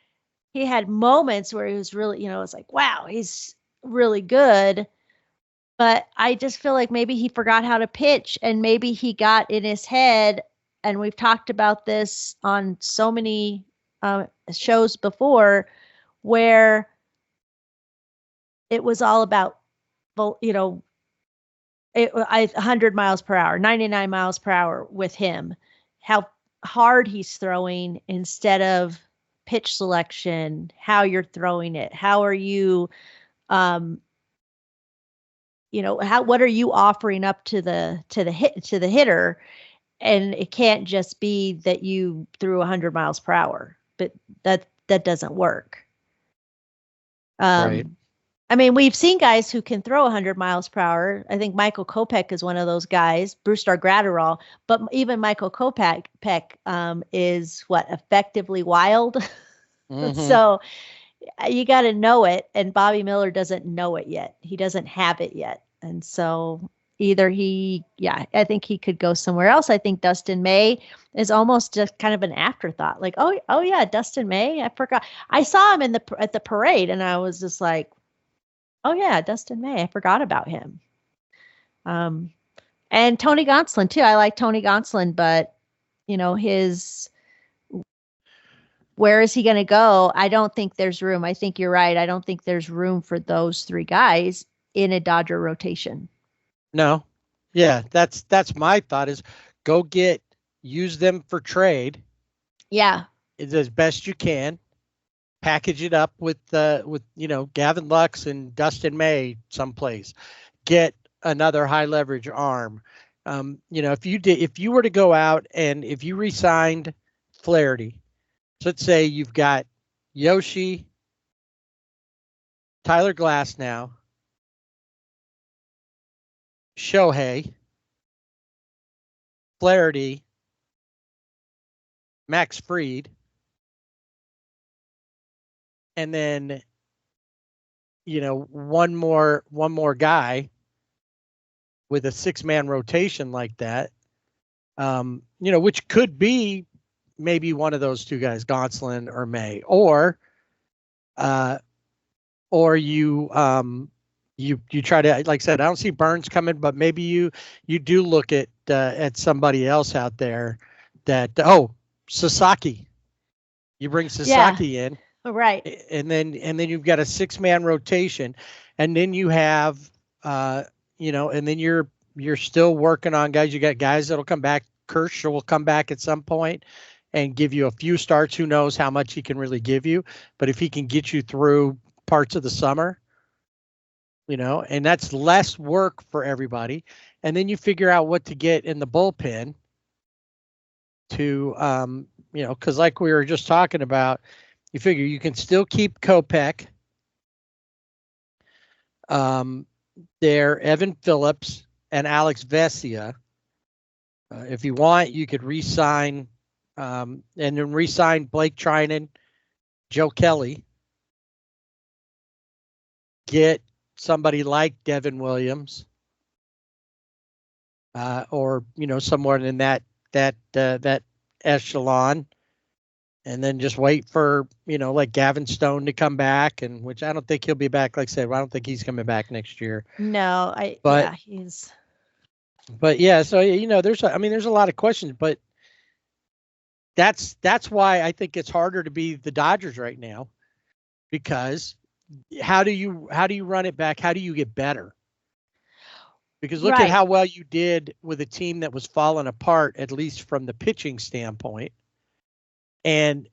he had moments where he was really, it's like, wow, he's really good. But I just feel like maybe he forgot how to pitch and maybe he got in his head. And we've talked about this on so many shows before where it was all about, 100 miles per hour, 99 miles per hour with him, how hard he's throwing instead of pitch selection, how you're throwing it. How are you, what are you offering up to the hitter? And it can't just be that you threw 100 miles per hour, but that doesn't work. Right. I mean, we've seen guys who can throw 100 miles per hour. I think Michael Kopech is one of those guys, Brewster Gratterall. But even Michael Kopech is effectively wild. Mm-hmm. So you got to know it. And Bobby Miller doesn't know it yet. He doesn't have it yet. And so either I think he could go somewhere else. I think Dustin May is almost just kind of an afterthought. Like, oh yeah, Dustin May. I forgot. I saw him at the parade and I was just like, oh yeah, Dustin May. I forgot about him. And Tony Gonsolin too. I like Tony Gonsolin, but where is he going to go? I don't think there's room. I think you're right. I don't think there's room for those three guys in a Dodger rotation. No. Yeah, that's my thought is use them for trade. Yeah. As best you can. Package it up with Gavin Lux and Dustin May someplace. Get another high leverage arm. If you were to go out and if you re-signed Flaherty, so let's say you've got Yoshi, Tyler Glasnow, Shohei, Flaherty, Max Fried. And then, one more guy with a 6-man rotation like that, which could be maybe one of those two guys, Gonsolin or May, or you try to, like I said, I don't see Burns coming, but maybe you do look at somebody else out there that, Sasaki, you bring Sasaki in. Right. And then you've got a 6-man rotation, and then you have, and then you're still working on guys. You got guys that'll come back. Kershaw will come back at some point and give you a few starts. Who knows how much he can really give you, but if he can get you through parts of the summer, and that's less work for everybody. And then you figure out what to get in the bullpen to, because like we were just talking about, you figure you can still keep Kopech. There, Evan Phillips and Alex Vesia. If you want, you could re-sign and then re-sign Blake Trinan, Joe Kelly. get somebody like Devin Williams, or someone in that echelon, and then just wait for like Gavin Stone to come back, and which I don't think he'll be back. Like I said, I don't think he's coming back next year. No, But he's. But yeah, so there's a lot of questions, but that's why I think it's harder to be the Dodgers right now, because how do you run it back? How do you get better? Because look at how well you did with a team that was falling apart, at least from the pitching standpoint. And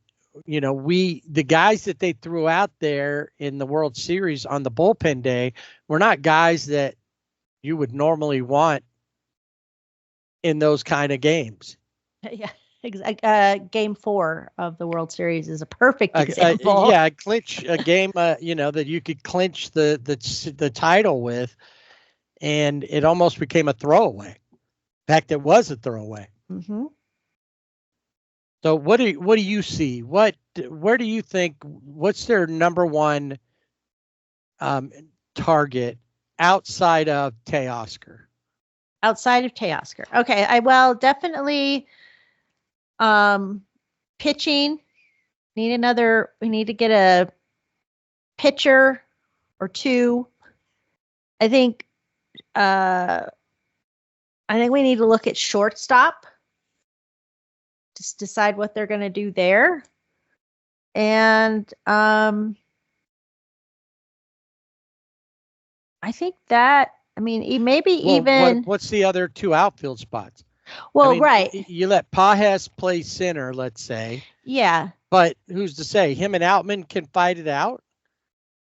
the guys that they threw out there in the World Series on the bullpen day were not guys that you would normally want in those kind of games. Yeah, Game 4 of the World Series is a perfect example. Clinch a game, that you could clinch the title with, and it almost became a throwaway. In fact, it was a throwaway. Mm-hmm. So what do you see? Where do you think? What's their number one target outside of Teoscar? Outside of Teoscar, okay. Definitely. Pitching. We need to get a pitcher or two. I think we need to look at shortstop. Just decide what they're going to do there. And I think that, what's the other two outfield spots? Well, right. You let Pages play center, let's say. Yeah. But who's to say him and Outman can fight it out?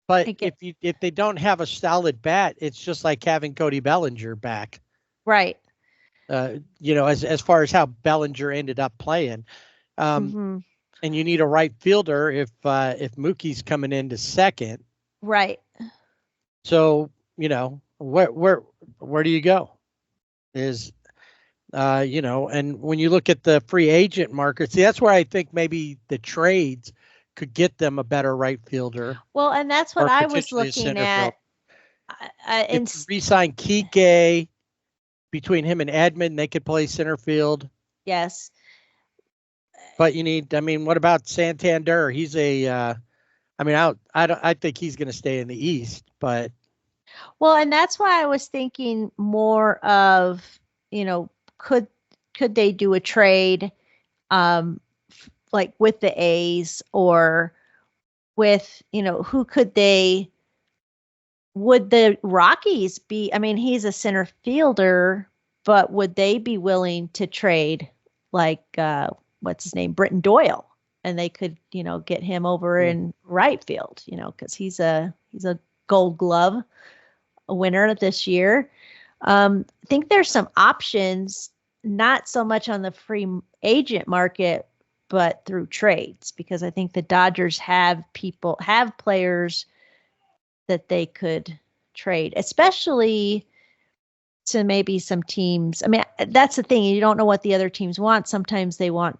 But if they don't have a solid bat, it's just like having Cody Bellinger back. Right. As far as how Bellinger ended up playing. And you need a right fielder if Mookie's coming into second. Right. So, where do you go? And when you look at the free agent market, see, that's where I think maybe the trades could get them a better right fielder. Well, and that's what I was looking at. Re-sign Kike. Between him and Edmund, they could play center field. Yes. But what about Santander? He's I think he's going to stay in the East, but. Well, and that's why I was thinking more of, could they do a trade, like with the A's, or with, who could they? Would the Rockies be? He's a center fielder, but would they be willing to trade like what's his name, Britton Doyle, and they could get him over in right field, because he's a Gold Glove winner this year. I think there's some options, not so much on the free agent market, but through trades, because I think the Dodgers have players that they could trade, especially to maybe some teams. That's the thing. You don't know what the other teams want. Sometimes they want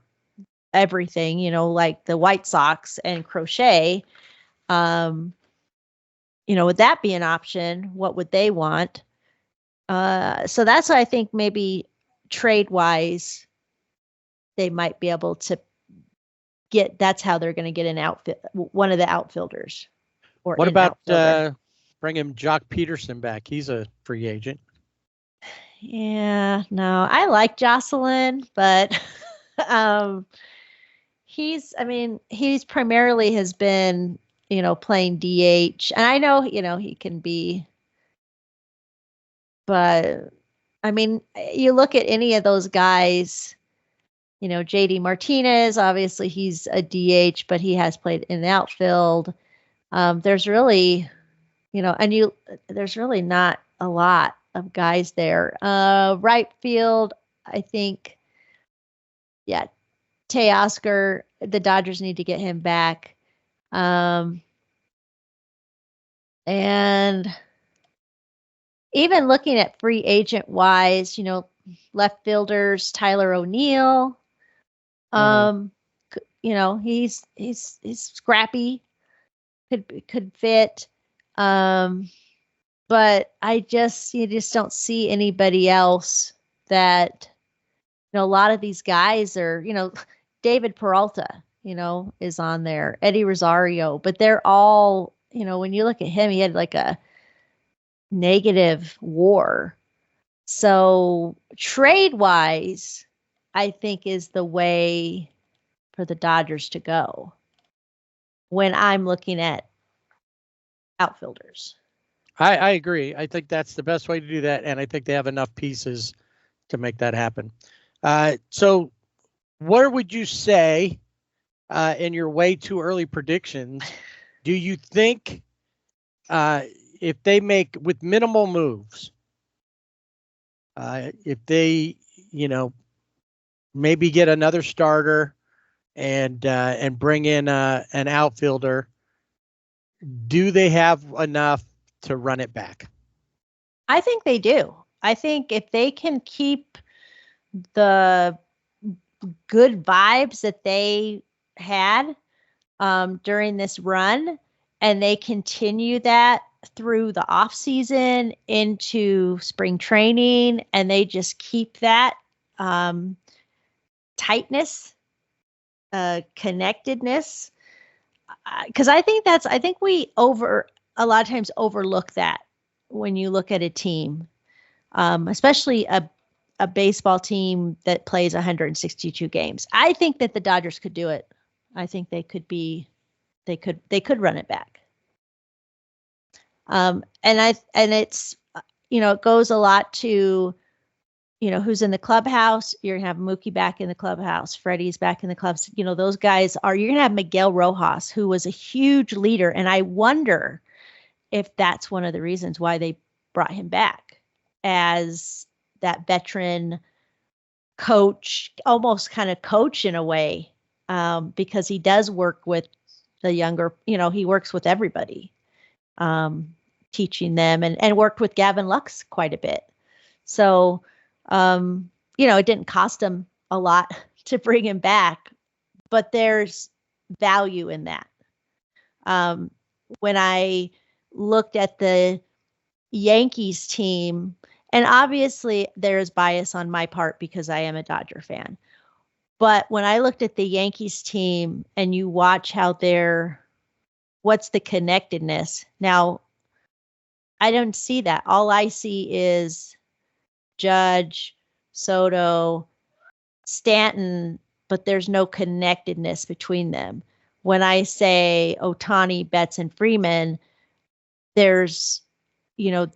everything, like the White Sox and Crochet. Would that be an option? What would they want? So that's why I think maybe trade-wise, they might be able to get. That's how they're going to get one of the outfielders. Or what about bringing Jock Peterson back? He's a free agent. Yeah, no, I like Jocelyn, but he's primarily has been, playing DH, and I know, he can be, but you look at any of those guys, JD Martinez, obviously he's a DH, but he has played in the outfield. There's really, there's really not a lot of guys there. Right field, I think, yeah, Teoscar, the Dodgers need to get him back. And even looking at free agent wise, left fielders, Tyler O'Neill, he's scrappy. Could fit. But you just don't see anybody else that, a lot of these guys are, David Peralta, is on there, Eddie Rosario, but they're all, when you look at him, he had like a negative WAR. So trade wise, I think is the way for the Dodgers to go when I'm looking at outfielders. I agree. I think that's the best way to do that, and I think they have enough pieces to make that happen. So where would you say, in your way too early predictions, do you think if they make with minimal moves, if they, maybe get another starter and bring in an outfielder, do they have enough to run it back? I think they do. I think if they can keep the good vibes that they had during this run, and they continue that through the off season into spring training, and they just keep that tightness, connectedness, because I think we a lot of times overlook that when you look at a team, especially a baseball team that plays 162 games. I think that the Dodgers could do it. I think they could run it back. And it's, it goes a lot to, who's in the clubhouse. You're gonna have Mookie back in the clubhouse. Freddie's back in the clubs. Those guys you're gonna have Miguel Rojas, who was a huge leader. And I wonder if that's one of the reasons why they brought him back as that veteran coach, almost kind of coach in a way, because he does work with the younger, he works with everybody, teaching them, and worked with Gavin Lux quite a bit. So, it didn't cost him a lot to bring him back, but there's value in that. When I looked at the Yankees team, and obviously there's bias on my part because I am a Dodger fan, but when I looked at the Yankees team and you watch how what's the connectedness? Now, I don't see that. All I see is Judge, Soto, Stanton, but there's no connectedness between them. When I say Ohtani, Betts, and Freeman, there's,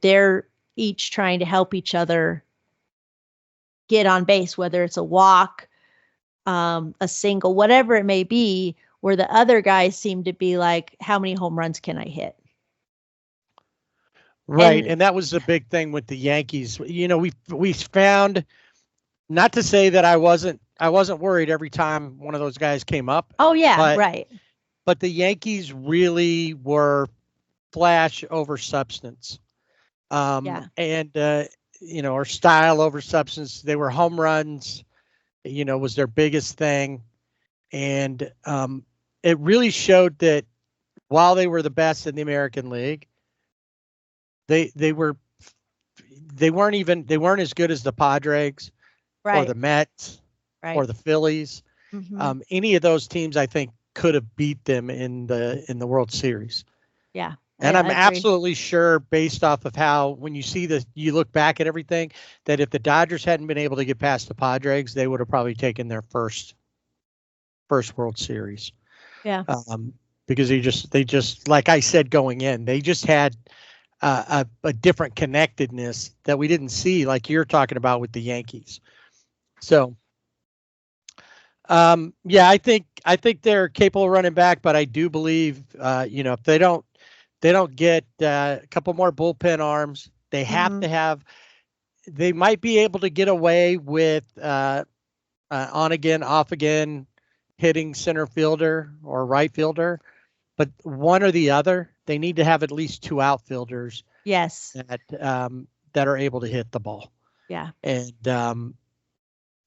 they're each trying to help each other get on base, whether it's a walk, a single, whatever it may be, where the other guys seem to be like, how many home runs can I hit? Right. And that was the big thing with the Yankees. We found, not to say that I wasn't worried every time one of those guys came up. Oh yeah. Right. But the Yankees really were flash over substance. And, or style over substance. They were home runs, was their biggest thing. And it really showed that while they were the best in the American League, they weren't as good as the Padres, right, or the Mets, right, or the Phillies. Mm-hmm. Any of those teams, I think, could have beat them in the World Series. Yeah. And I'm absolutely sure, based off of how, when you look back at everything, that if the Dodgers hadn't been able to get past the Padres, they would have probably taken their first World Series. Yeah. Because they just, like I said, going in, they just had a different connectedness that we didn't see, like you're talking about with the Yankees. So, I think they're capable of running back, but I do believe, if they don't get a couple more bullpen arms, they have to have. They might be able to get away with on again, off again, hitting center fielder or right fielder, but one or the other. They need to have at least two outfielders. Yes. That are able to hit the ball. Yeah. And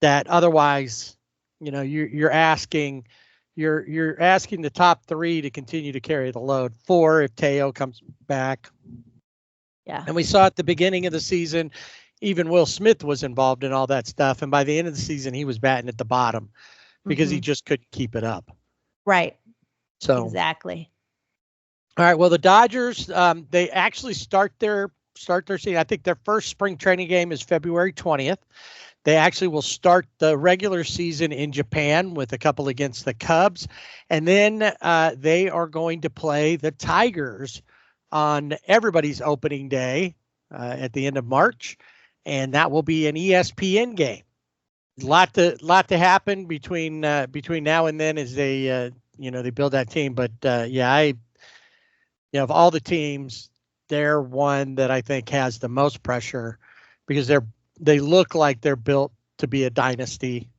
that otherwise, you're asking you're asking the top 3 to continue to carry the load. 4 if Teo comes back. Yeah. And we saw at the beginning of the season, even Will Smith was involved in all that stuff. And by the end of the season, he was batting at the bottom because he just couldn't keep it up. Right. So exactly. All right. Well, the Dodgers, they actually start their season. I think their first spring training game is February 20th. They actually will start the regular season in Japan with a couple against the Cubs. And then they are going to play the Tigers on everybody's opening day at the end of March. And that will be an ESPN game. A lot to happen between now and then as they they build that team. But of all the teams, they're one that I think has the most pressure because they look like they're built to be a dynasty,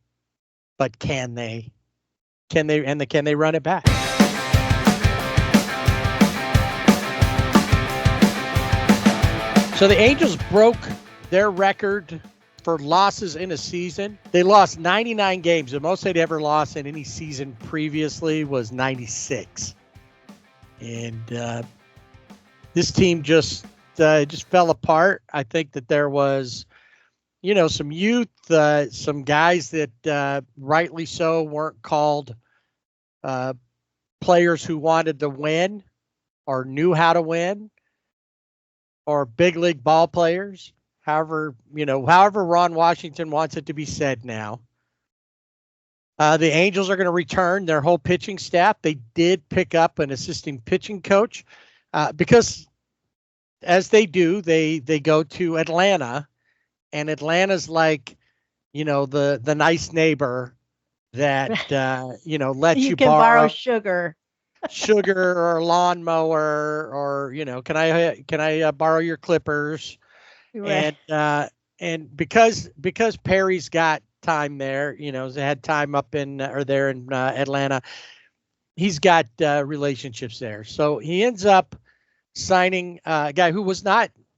but can they run it back? So the Angels broke their record for losses in a season. They lost 99 games. The most they'd ever lost in any season previously was 96. And this team just fell apart. I think that there was, some youth, some guys that rightly so weren't called players who wanted to win or knew how to win or big league ball players. However Ron Washington wants it to be said now. The Angels are going to return their whole pitching staff. They did pick up an assistant pitching coach because, as they do, they go to Atlanta, and Atlanta's like, the nice neighbor that lets you can borrow sugar or a lawnmower, or can I borrow your clippers? Right. And because Perry's got time there, they had time up in Atlanta, he's got relationships there. So he ends up signing a guy who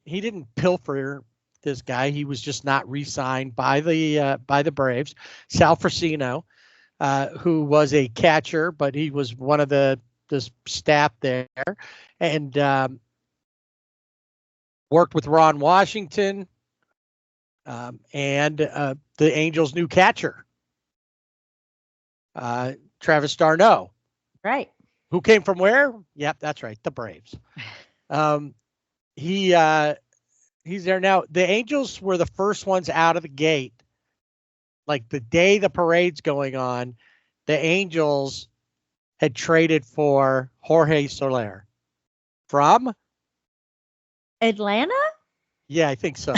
he didn't pilfer this guy. He was just not re-signed by the Braves, Sal Frasino, who was a catcher, but he was one of the staff there, and worked with Ron Washington and the Angels' new catcher, Travis d'Arnaud. Right. Who came from where? Yep, that's right, the Braves. He's there now. The Angels were the first ones out of the gate. Like the day the parade's going on, the Angels had traded for Jorge Soler from Atlanta? Yeah, I think so.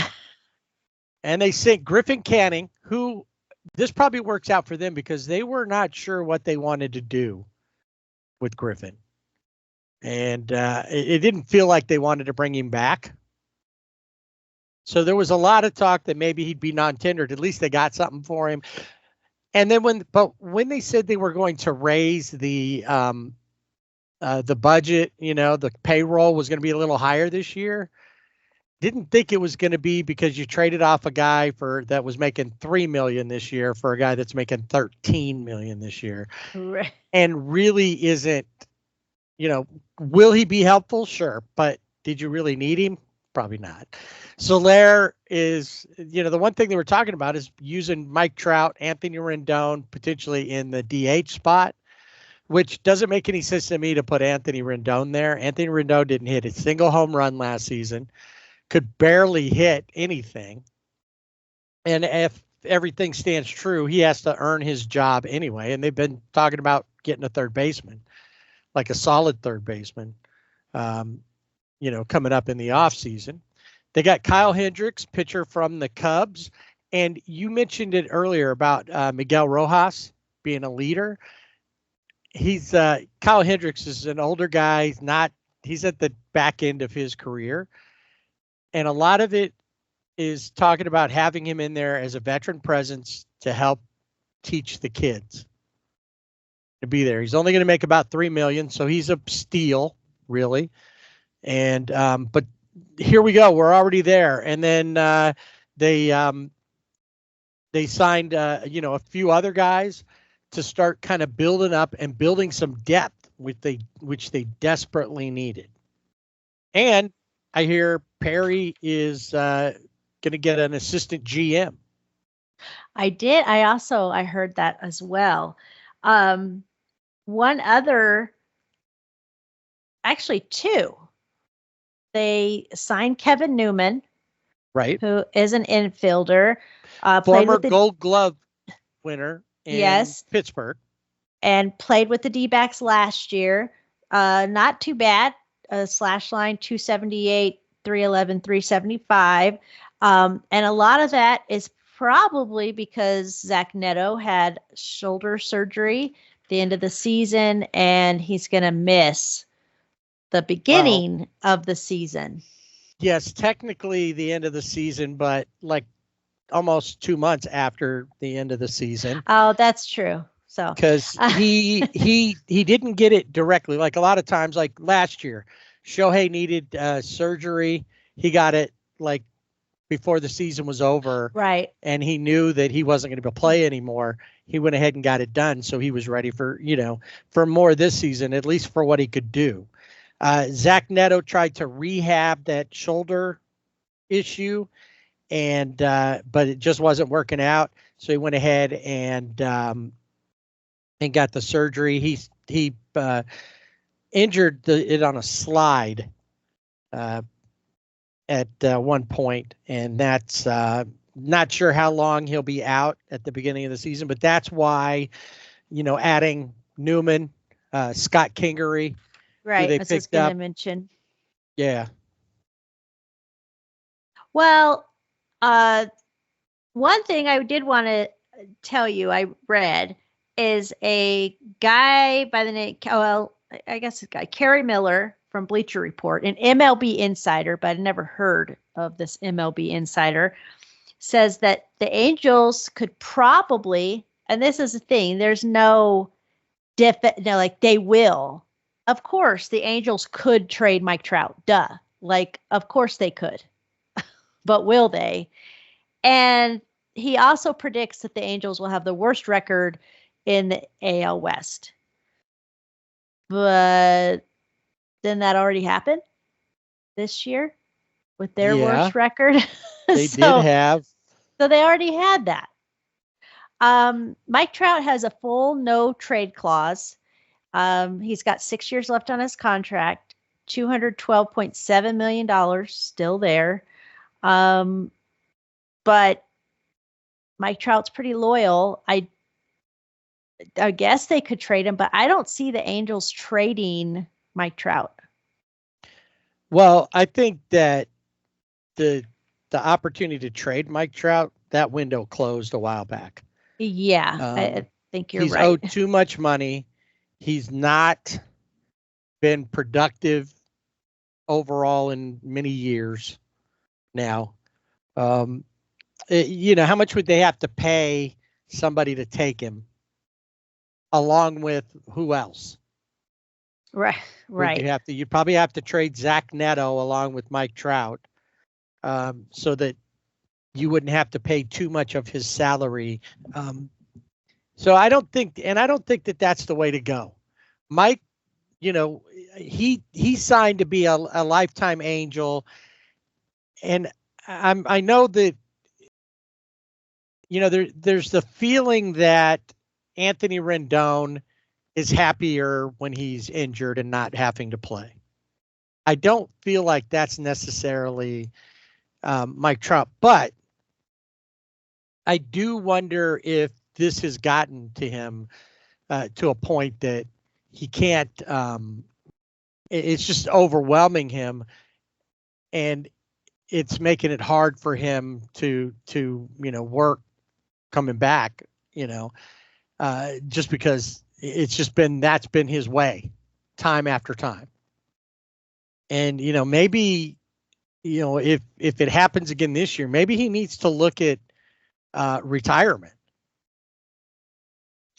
And they sent Griffin Canning, who this probably works out for them because they were not sure what they wanted to do with Griffin. And it didn't feel like they wanted to bring him back. So there was a lot of talk that maybe he'd be non-tendered. At least they got something for him. And then when they said they were going to raise the budget, the payroll was going to be a little higher this year. Didn't think it was going to be because you traded off a guy that was making $3 million this year for a guy that's making $13 million this year. Right. And really isn't, will he be helpful? Sure. But did you really need him? Probably not. Soler is, the one thing they were talking about is using Mike Trout, Anthony Rendon, potentially in the DH spot, which doesn't make any sense to me to put Anthony Rendon there. Anthony Rendon didn't hit a single home run last season, could barely hit anything. And if everything stands true, he has to earn his job anyway. And they've been talking about getting a third baseman, like a solid third baseman, coming up in the offseason. They got Kyle Hendricks, pitcher from the Cubs. And you mentioned it earlier about Miguel Rojas being a leader. He's Kyle Hendricks is an older guy. He's at the back end of his career. And a lot of it is talking about having him in there as a veteran presence to help teach the kids to be there. He's only going to make about $3 million, so he's a steal, really. And but here we go. We're already there. And then they signed a few other guys to start kind of building up and building some depth, which they desperately needed. And I hear Perry is going to get an assistant GM. I did. I heard that as well. One other, actually two. They signed Kevin Newman, right? Who is an infielder, former Gold Glove winner in Pittsburgh, and played with the D-backs last year. Not too bad. Slash line 278, 311, 375. And a lot of that is probably because Zach Neto had shoulder surgery at the end of the season, and he's going to miss the beginning of the season. Yes, technically the end of the season, but like almost 2 months after the end of the season. Oh, that's true. So because he didn't get it directly, like a lot of times, like last year, Shohei needed surgery. He got it like before the season was over, right? And he knew that he wasn't going to play anymore. He went ahead and got it done, so he was ready for for more this season, at least for what he could do. Zach Neto tried to rehab that shoulder issue, and but it just wasn't working out. So he went ahead and got the surgery. He injured it on a slide at one point, and that's not sure how long he'll be out at the beginning of the season. But that's why, adding Newman, Scott Kingery, right? They I was going to mention. Yeah. Well, one thing I did want to tell you, I read, is a guy by the name, I guess a guy, Kerry Miller from Bleacher Report, an MLB insider, but I'd never heard of this MLB insider, says that the Angels could probably, and this is the thing, there's no like they will. Of course, the Angels could trade Mike Trout. Duh. Like, of course they could. But will they? And he also predicts that the Angels will have the worst record in the AL West. But didn't that already happen this year with their worst record? They did have. So they already had that. Mike Trout has a full no trade clause. He's got 6 years left on his contract, $212.7 million still there. But Mike Trout's pretty loyal. I guess they could trade him, but I don't see the Angels trading Mike Trout. Well, I think that the opportunity to trade Mike Trout, that window closed a while back. Yeah, I think you're right. He's owed too much money. He's not been productive overall in many years now. How much would they have to pay somebody to take him, along with who else? Right. You'd probably have to trade Zach Neto along with Mike Trout, so that you wouldn't have to pay too much of his salary. So I don't think that that's the way to go. Mike, he signed to be a lifetime Angel, and I know that there's the feeling that Anthony Rendon is happier when he's injured and not having to play. I don't feel like that's necessarily Mike Trout, but I do wonder if this has gotten to him to a point that he can't. It's just overwhelming him, and it's making it hard for him to work coming back. Just because that's been his way, time after time. And maybe if it happens again this year, maybe he needs to look at retirement,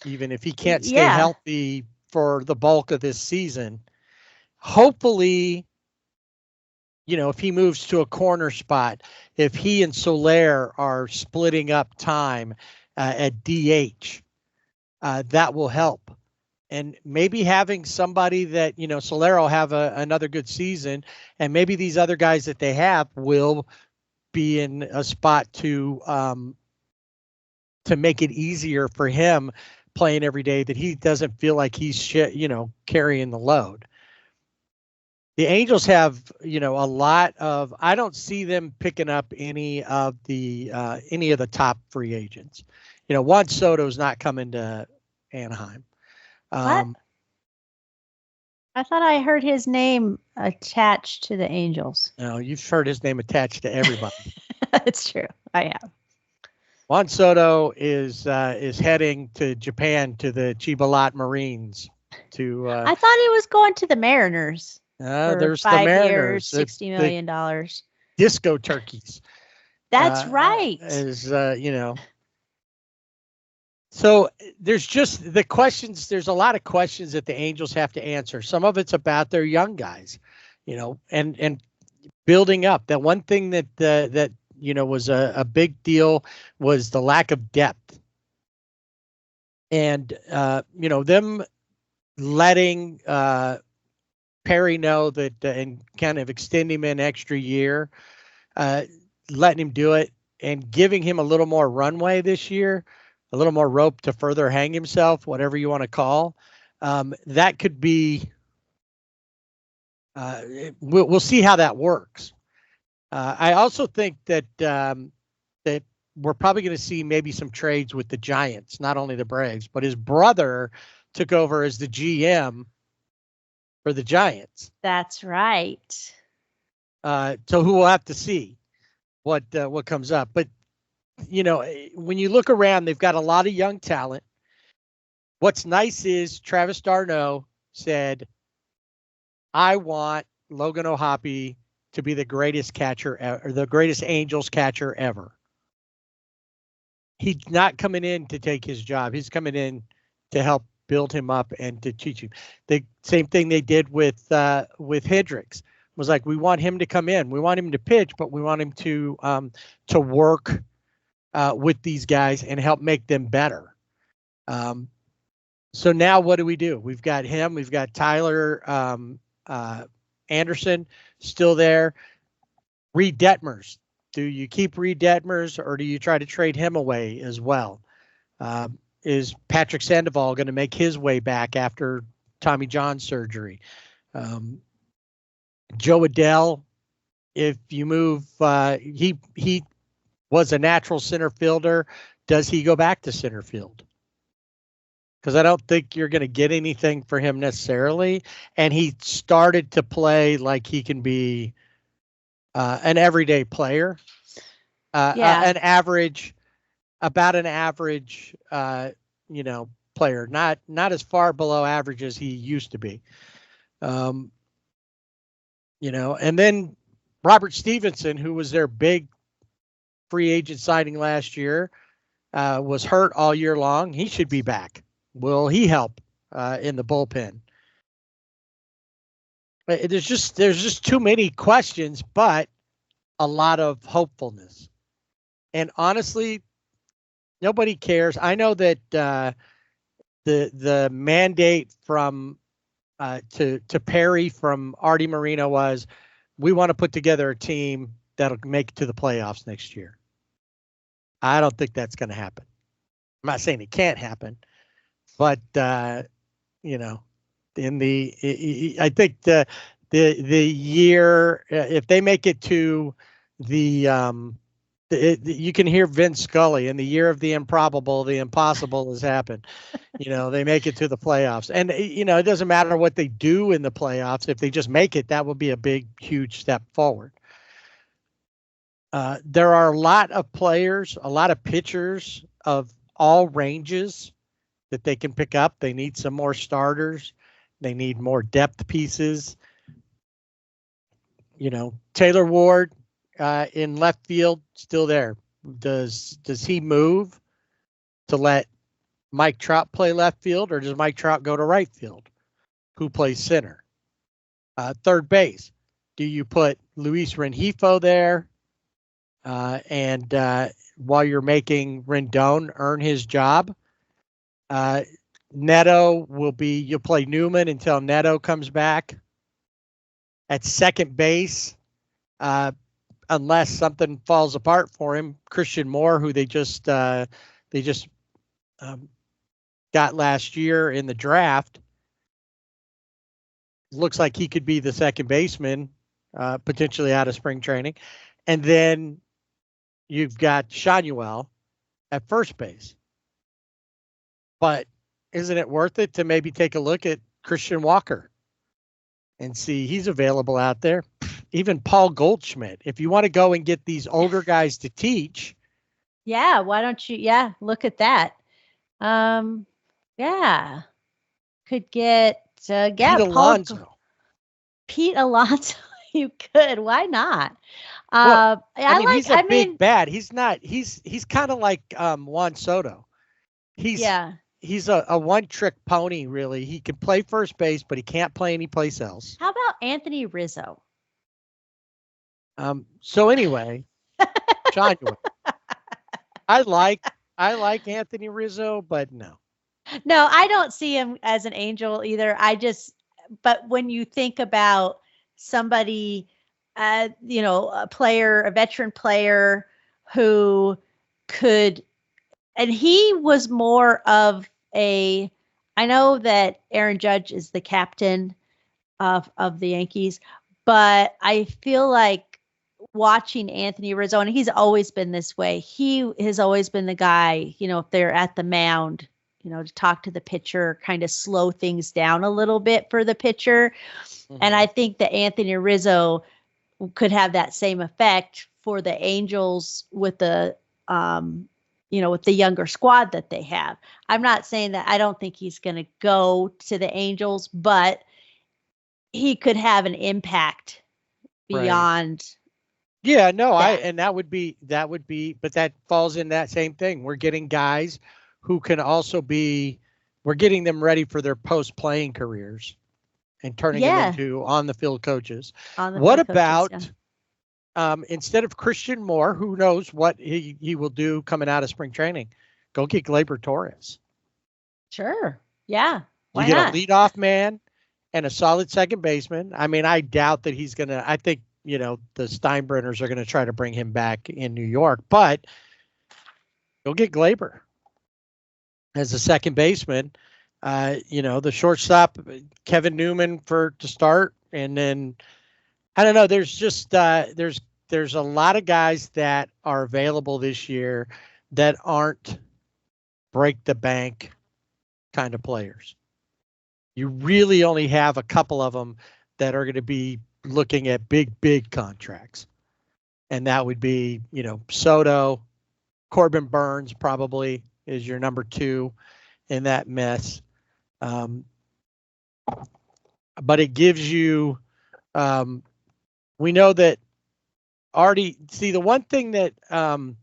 even if he can't stay healthy for the bulk of this season. Hopefully, if he moves to a corner spot, if he and Soler are splitting up time at DH, that will help. And maybe having somebody that, Solero have another good season, and maybe these other guys that they have will be in a spot to make it easier for him playing every day, that he doesn't feel like he's carrying the load. The Angels have, a lot of. I don't see them picking up any of the top free agents. Juan Soto's not coming to Anaheim. What? I thought I heard his name attached to the Angels. No, you've heard his name attached to everybody. It's true. I have. Juan Soto is heading to Japan, to the Chiba Marines. I thought he was going to the Mariners. There's 5 the Mariners. years, $60 million. Disco turkeys. That's right. So there's just the questions. There's a lot of questions that the Angels have to answer. Some of it's about their young guys, and building up. That one thing that was a big deal was the lack of depth, and them letting Perry know that and kind of extend him an extra year, letting him do it, and giving him a little more runway this year. A little more rope to further hang himself, whatever you want to call. That could be. We'll see how that works. I also think that that we're probably going to see maybe some trades with the Giants, not only the Braves, but his brother took over as the GM for the Giants. That's right. So who will have to see what comes up, but. When you look around, they've got a lot of young talent. What's nice is Travis d'Arnaud said, I want Logan O'Hoppe to be the greatest catcher or the greatest Angels catcher ever. He's not coming in to take his job. He's coming in to help build him up and to teach him. The same thing they did with Hendricks. Was like, we want him to come in. We want him to pitch, but we want him to work with these guys and help make them better. So now what do? We've got him. We've got Tyler Anderson still there. Reed Detmers. Do you keep Reed Detmers or do you try to trade him away as well? Is Patrick Sandoval going to make his way back after Tommy John surgery? Joe Adell, if you move, he was a natural center fielder. Does he go back to center field? Because I don't think you're going to get anything for him necessarily. And he started to play like he can be an everyday player, an average player, not as far below average as he used to be. And then Robert Stevenson, who was their big free agent signing last year, was hurt all year long. He should be back. Will he help in the bullpen? There's just too many questions, but a lot of hopefulness. And honestly, nobody cares. I know that the mandate from to Perry from Artie Moreno was, we want to put together a team that'll make it to the playoffs next year. I don't think that's going to happen. I'm not saying it can't happen, but I think the year, if they make it to you can hear Vince Scully, in the year of the improbable, the impossible has happened. They make it to the playoffs, and it doesn't matter what they do in the playoffs. If they just make it, that would be a big, huge step forward. There are a lot of players, a lot of pitchers of all ranges that they can pick up. They need some more starters. They need more depth pieces. Taylor Ward in left field, still there. Does he move to let Mike Trout play left field, or does Mike Trout go to right field? Who plays center? Third base. Do you put Luis Rengifo there? And while you're making Rendon earn his job, Neto you'll play Newman until Neto comes back. At second base, unless something falls apart for him, Christian Moore, who they just got last year in the draft, looks like he could be the second baseman, potentially out of spring training. And then you've got Shanuel at first base. But isn't it worth it to maybe take a look at Christian Walker and see he's available out there? Even Paul Goldschmidt, if you want to go and get these older guys to teach. Yeah, why don't you? Yeah, look at that. Yeah, could get Pete Alonso. Pete Alonso, you could. Why not? Well, he's a big bat. He's not. He's kind of like Juan Soto. He's a one-trick pony, really. He can play first base, but he can't play any place else. How about Anthony Rizzo? So anyway, John, I like Anthony Rizzo, but no. No, I don't see him as an Angel either. But when you think about somebody, a veteran player who could, and he was more of I know that Aaron Judge is the captain of the Yankees, but I feel like watching Anthony Rizzo, and he's always been this way. He has always been the guy, if they're at the mound, to talk to the pitcher, kind of slow things down a little bit for the pitcher. Mm-hmm. And I think that Anthony Rizzo could have that same effect for the Angels with the, with the younger squad that they have. I'm not saying that I don't think he's going to go to the Angels, but he could have an impact beyond. Right. Yeah, no, that would be, but that falls in that same thing. We're getting guys who can also we're getting them ready for their post-playing careers and turning them into on-the-field coaches. What about, instead of Christian Moore, who knows what he will do coming out of spring training, go get Gleyber Torres. Sure. Yeah. Why you get not? A leadoff man and a solid second baseman. I mean, I doubt that he's going to, I think, the Steinbrenners are going to try to bring him back in New York, but go get Gleyber as a second baseman. The shortstop, Kevin Newman to start. And then, I don't know, there's just, there's a lot of guys that are available this year that aren't break the bank kind of players. You really only have a couple of them that are going to be looking at big contracts. And that would be, Soto, Corbin Burns probably is your number 2 in that mess. But it gives you, we know that already, see, the one thing that the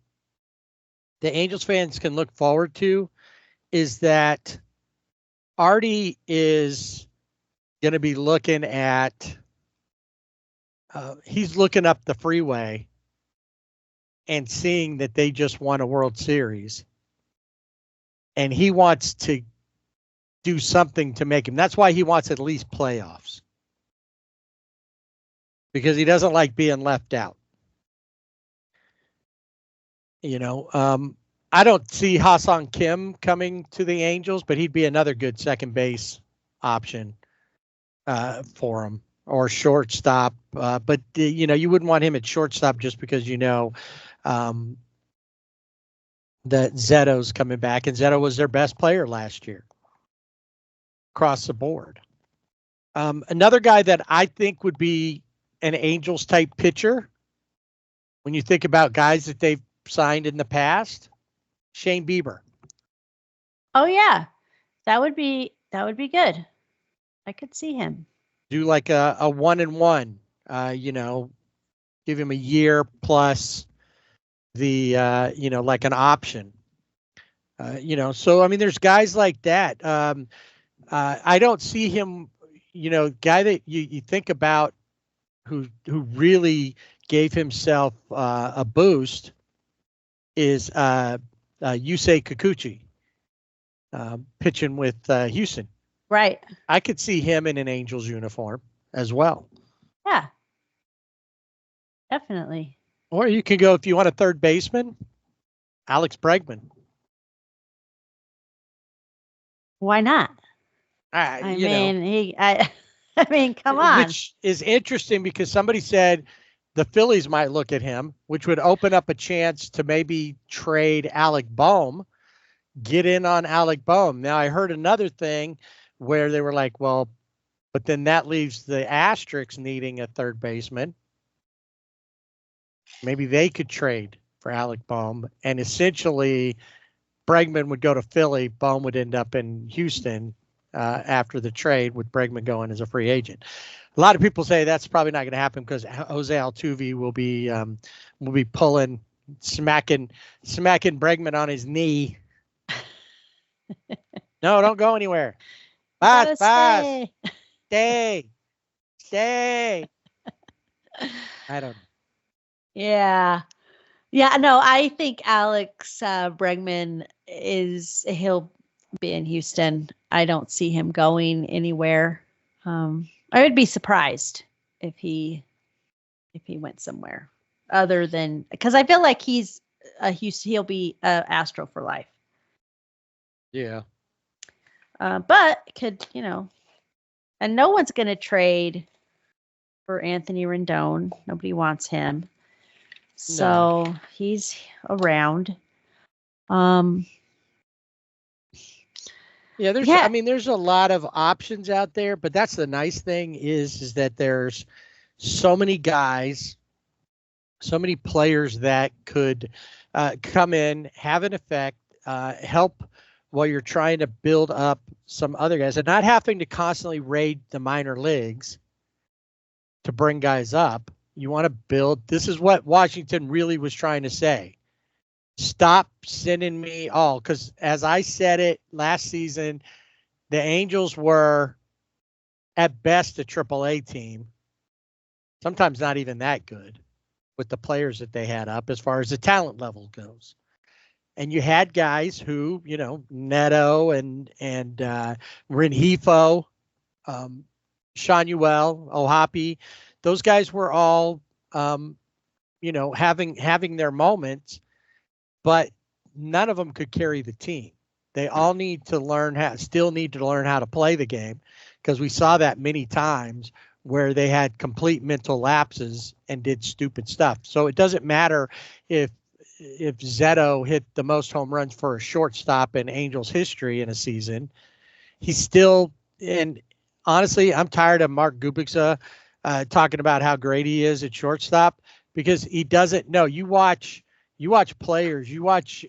Angels fans can look forward to is that Artie is going to be looking at, he's looking up the freeway and seeing that they just won a World Series. And he wants to do something to make him. That's why he wants at least playoffs. Because he doesn't like being left out. I don't see Ha-Seong Kim coming to the Angels, but he'd be another good second base option for him, or shortstop. But you wouldn't want him at shortstop just because that Zeto's coming back, and Zeto was their best player last year across the board. Another guy that I think would be an Angels type pitcher, when you think about guys that they've signed in the past, Shane Bieber. Oh yeah, that would be good. I could see him do like a 1-1. Give him a year plus the like an option. So I mean, there's guys like that. I don't see him. Guy that you think about who really gave himself a boost is Yusei Kikuchi pitching with Houston. Right. I could see him in an Angels uniform as well. Yeah. Definitely. Or you can go, if you want a third baseman, Alex Bregman. Why not? I mean, come on. Which is interesting because somebody said the Phillies might look at him, which would open up a chance to maybe trade Alec Boehm, get in on Alec Boehm. Now, I heard another thing where they were like, well, but then that leaves the Asterix needing a third baseman. Maybe they could trade for Alec Boehm, and essentially Bregman would go to Philly. Boehm would end up in Houston after the trade, with Bregman going as a free agent. A lot of people say that's probably not going to happen because Jose Altuve will be smacking Bregman on his knee. No, don't go anywhere. Bye. Stay. I don't know. Yeah. Yeah, no, I think Alex Bregman he'll be in Houston. I don't see him going anywhere. I would be surprised if he went somewhere other than, because I feel like he'll be a Astro for life. Yeah. But could, and no one's going to trade for Anthony Rendon. Nobody wants him. So he's around. Yeah, there's a lot of options out there, but that's the nice thing is that there's so many guys, so many players that could come in, have an effect, help while you're trying to build up some other guys, and not having to constantly raid the minor leagues to bring guys up. You want to build. This is what Washington really was trying to say. Stop sending me all, because as I said it last season, the Angels were at best a AAA team, sometimes not even that good with the players that they had up as far as the talent level goes. And you had guys who, Neto and Rengifo, Shanuel, Ohapi, those guys were all, having their moments, but none of them could carry the team. They all need to still need to learn how to play the game, because we saw that many times where they had complete mental lapses and did stupid stuff. So it doesn't matter if Zetto hit the most home runs for a shortstop in Angels history in a season. He's still, and honestly, I'm tired of Mark Gubica talking about how great he is at shortstop, because he doesn't know. You watch players, you watch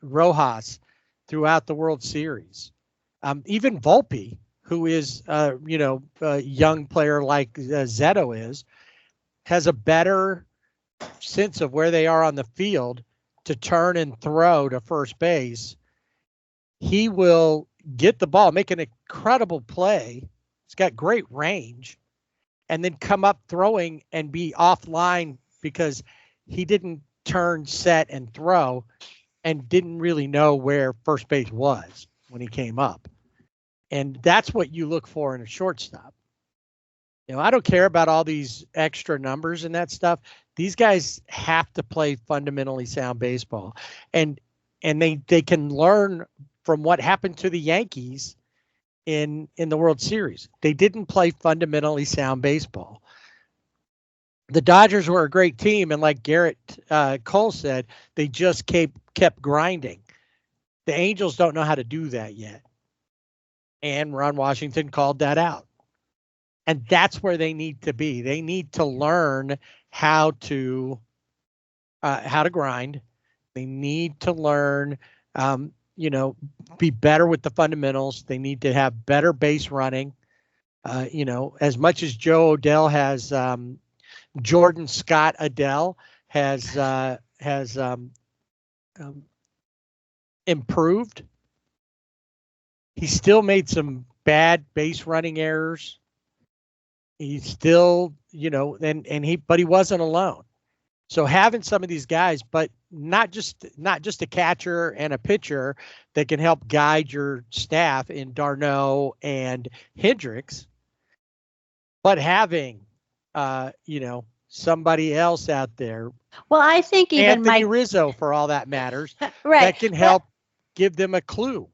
Rojas throughout the World Series. Even Volpe, who is a young player like Zetto is, has a better sense of where they are on the field to turn and throw to first base. He will get the ball, make an incredible play. He's got great range, and then come up throwing and be offline because he didn't turn, set, and throw, and didn't really know where first base was when he came up. And that's what you look for in a shortstop. I don't care about all these extra numbers and that stuff. These guys have to play fundamentally sound baseball, and they can learn from what happened to the Yankees in the World Series. They didn't play fundamentally sound baseball. The Dodgers were a great team, and like Garrett Cole said, they just kept grinding. The Angels don't know how to do that yet, and Ron Washington called that out. And that's where they need to be. They need to learn how to grind. They need to learn, be better with the fundamentals. They need to have better base running. As much as Joe Odell has, Jordan Scott Adele has improved. He still made some bad base running errors. He's still, but he wasn't alone. So having some of these guys, but not just a catcher and a pitcher that can help guide your staff in Darno and Hendricks, but having, somebody else out there, Well, I think even Anthony Mike Rizzo, for all that matters, right. that can help give them a clue.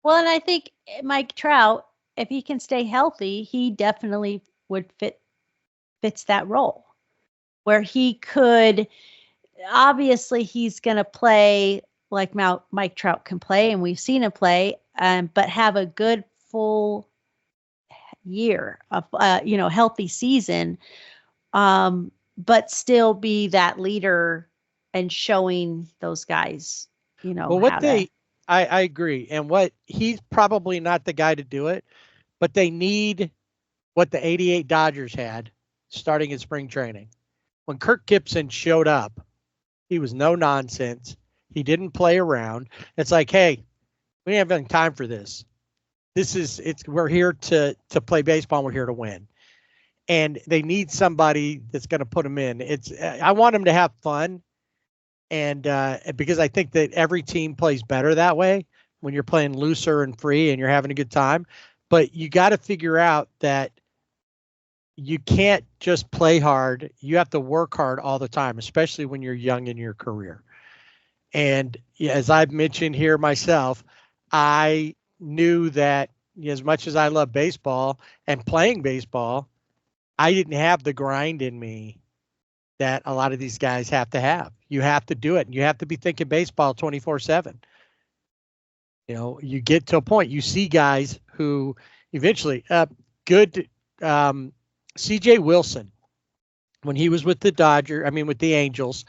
Well, and I think Mike Trout, if he can stay healthy, he definitely would fits that role where he could. Obviously, he's going to play like Mike Trout can play, and we've seen him play, but have a good full year of healthy season, but still be that leader and showing those guys, Well, I agree. And what he's probably not the guy to do it, but they need what the 88 Dodgers had starting in spring training. When Kirk Gibson showed up, he was no nonsense. He didn't play around. It's like, hey, we don't have any time for this. We're here to play baseball. And we're here to win. And they need somebody that's going to put them in. I want them to have fun. And because I think that every team plays better that way when you're playing looser and free and you're having a good time. But you got to figure out that you can't just play hard. You have to work hard all the time, especially when you're young in your career. And as I've mentioned here myself, I knew that as much as I love baseball and playing baseball, I didn't have the grind in me that a lot of these guys have to have. You have to do it. And you have to be thinking baseball 24/7. You get to a point, you see guys who eventually CJ Wilson, when he was with the Angels,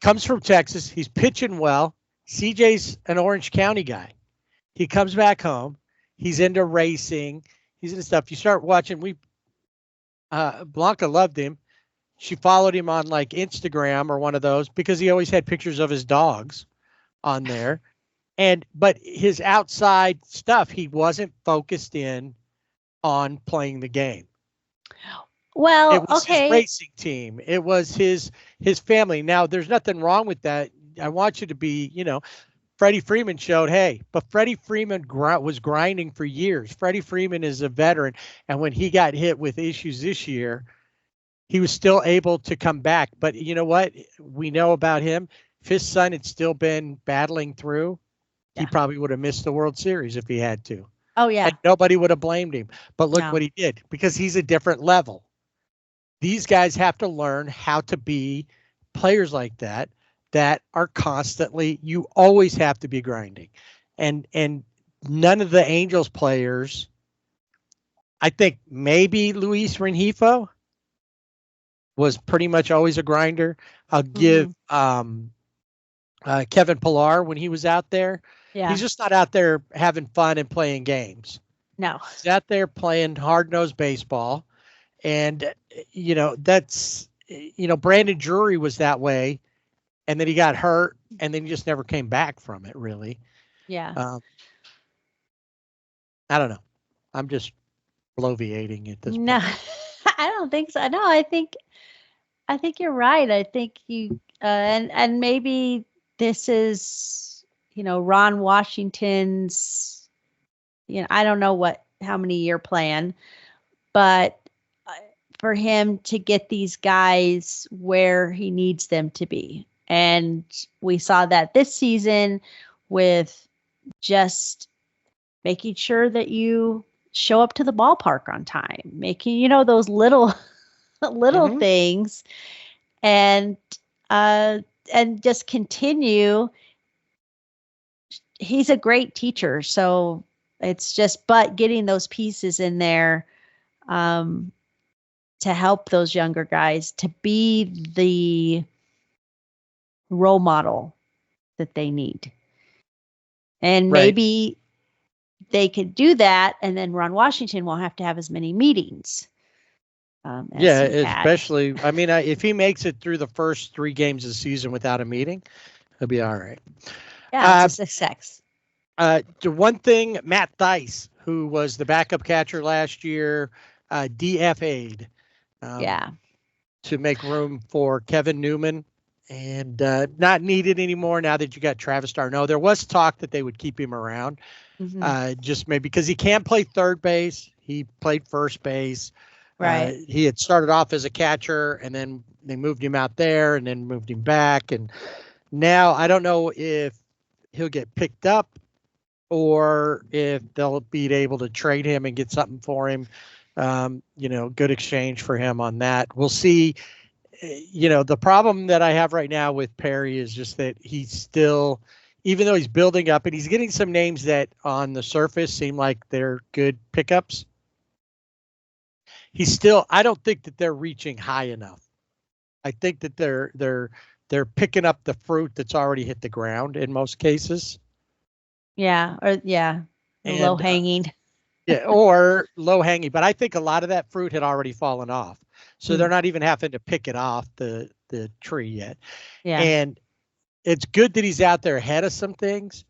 comes from Texas. He's pitching well. CJ's an Orange County guy. He comes back home. He's into racing. He's into stuff. You start watching. Blanca loved him. She followed him on like Instagram or one of those because he always had pictures of his dogs on there. But his outside stuff, he wasn't focused in on playing the game. Well, it was his racing team. It was his family. Now, there's nothing wrong with that. I want you to be, Freddie Freeman showed, but Freddie Freeman was grinding for years. Freddie Freeman is a veteran. And when he got hit with issues this year, he was still able to come back. But you know what? We know about him. If his son had still been battling through, he probably would have missed the World Series if he had to. Oh, yeah. And nobody would have blamed him. But look what he did, because he's a different level. These guys have to learn how to be players like that are constantly, you always have to be grinding. And none of the Angels players, I think maybe Luis Rengifo was pretty much always a grinder. I'll give Kevin Pillar when he was out there. Yeah. He's just not out there having fun and playing games. No. He's out there playing hard-nosed baseball. And, that's, Brandon Drury was that way. And then he got hurt, and then he just never came back from it, really. Yeah. I don't know. I'm just bloviating at this point. No, I don't think so. No, I think you're right. I think you, and maybe this is, Ron Washington's, I don't know how many year plan, but for him to get these guys where he needs them to be. And we saw that this season with just making sure that you show up to the ballpark on time, making, those little things, and just continue. He's a great teacher. So it's just, but getting those pieces in there, to help those younger guys to be the role model that they need. And maybe they could do that, and then Ron Washington won't have to have as many meetings. Especially, if he makes it through the first 3 games of the season without a meeting, he'll be all right. Yeah, it's a success. The one thing, Matt Thaiss, who was the backup catcher last year, DFA'd. To make room for Kevin Newman and not needed anymore now that you got Travis d'Arnaud. There was talk that they would keep him around, just maybe because he can play third base. He played first base. Right. He had started off as a catcher, and then they moved him out there, and then moved him back. And now I don't know if he'll get picked up or if they'll be able to trade him and get something for him. Good exchange for him on that. We'll see. The problem that I have right now with Perry is just that he's still, even though he's building up and he's getting some names that on the surface seem like they're good pickups, I don't think that they're reaching high enough. I think that they're picking up the fruit that's already hit the ground in most cases. Yeah. Low hanging. Or low hanging. But I think a lot of that fruit had already fallen off. So they're not even having to pick it off the tree yet. Yeah. And it's good that he's out there ahead of some things,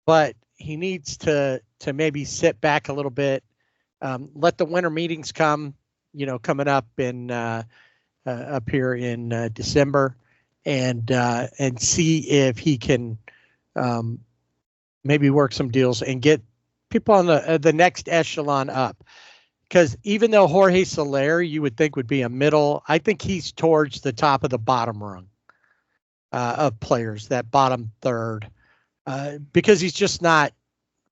but he needs to maybe sit back a little bit, let the winter meetings come, coming up in up here in December, and see if he can maybe work some deals and get people on the next echelon up. Because even though Jorge Soler, you would think would be a middle, I think he's towards the top of the bottom rung of players, that bottom third, because he's just not.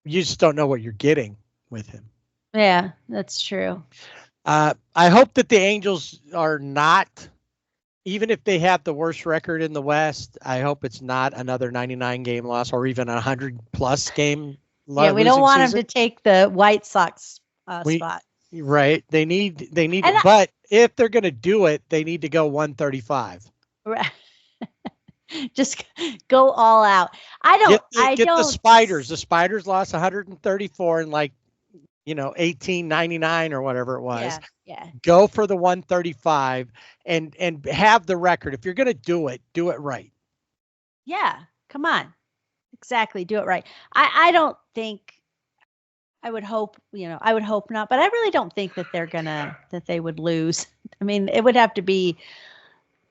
You just don't know what you're getting with him. Yeah, that's true. I hope that the Angels are not, even if they have the worst record in the West, I hope it's not another 99 game loss or even 100+ game. Yeah, we don't want him to take the White Sox spot. Right. They need, but if they're going to do it, they need to go 135. Right. Just go all out. Get the Spiders. The Spiders lost 134 in 1899 or whatever it was. Yeah. Go for the 135 and have the record. If you're going to do it right. Yeah. Come on. Exactly. Do it right. I don't think, I would hope not, but I really don't think that that they would lose. I mean,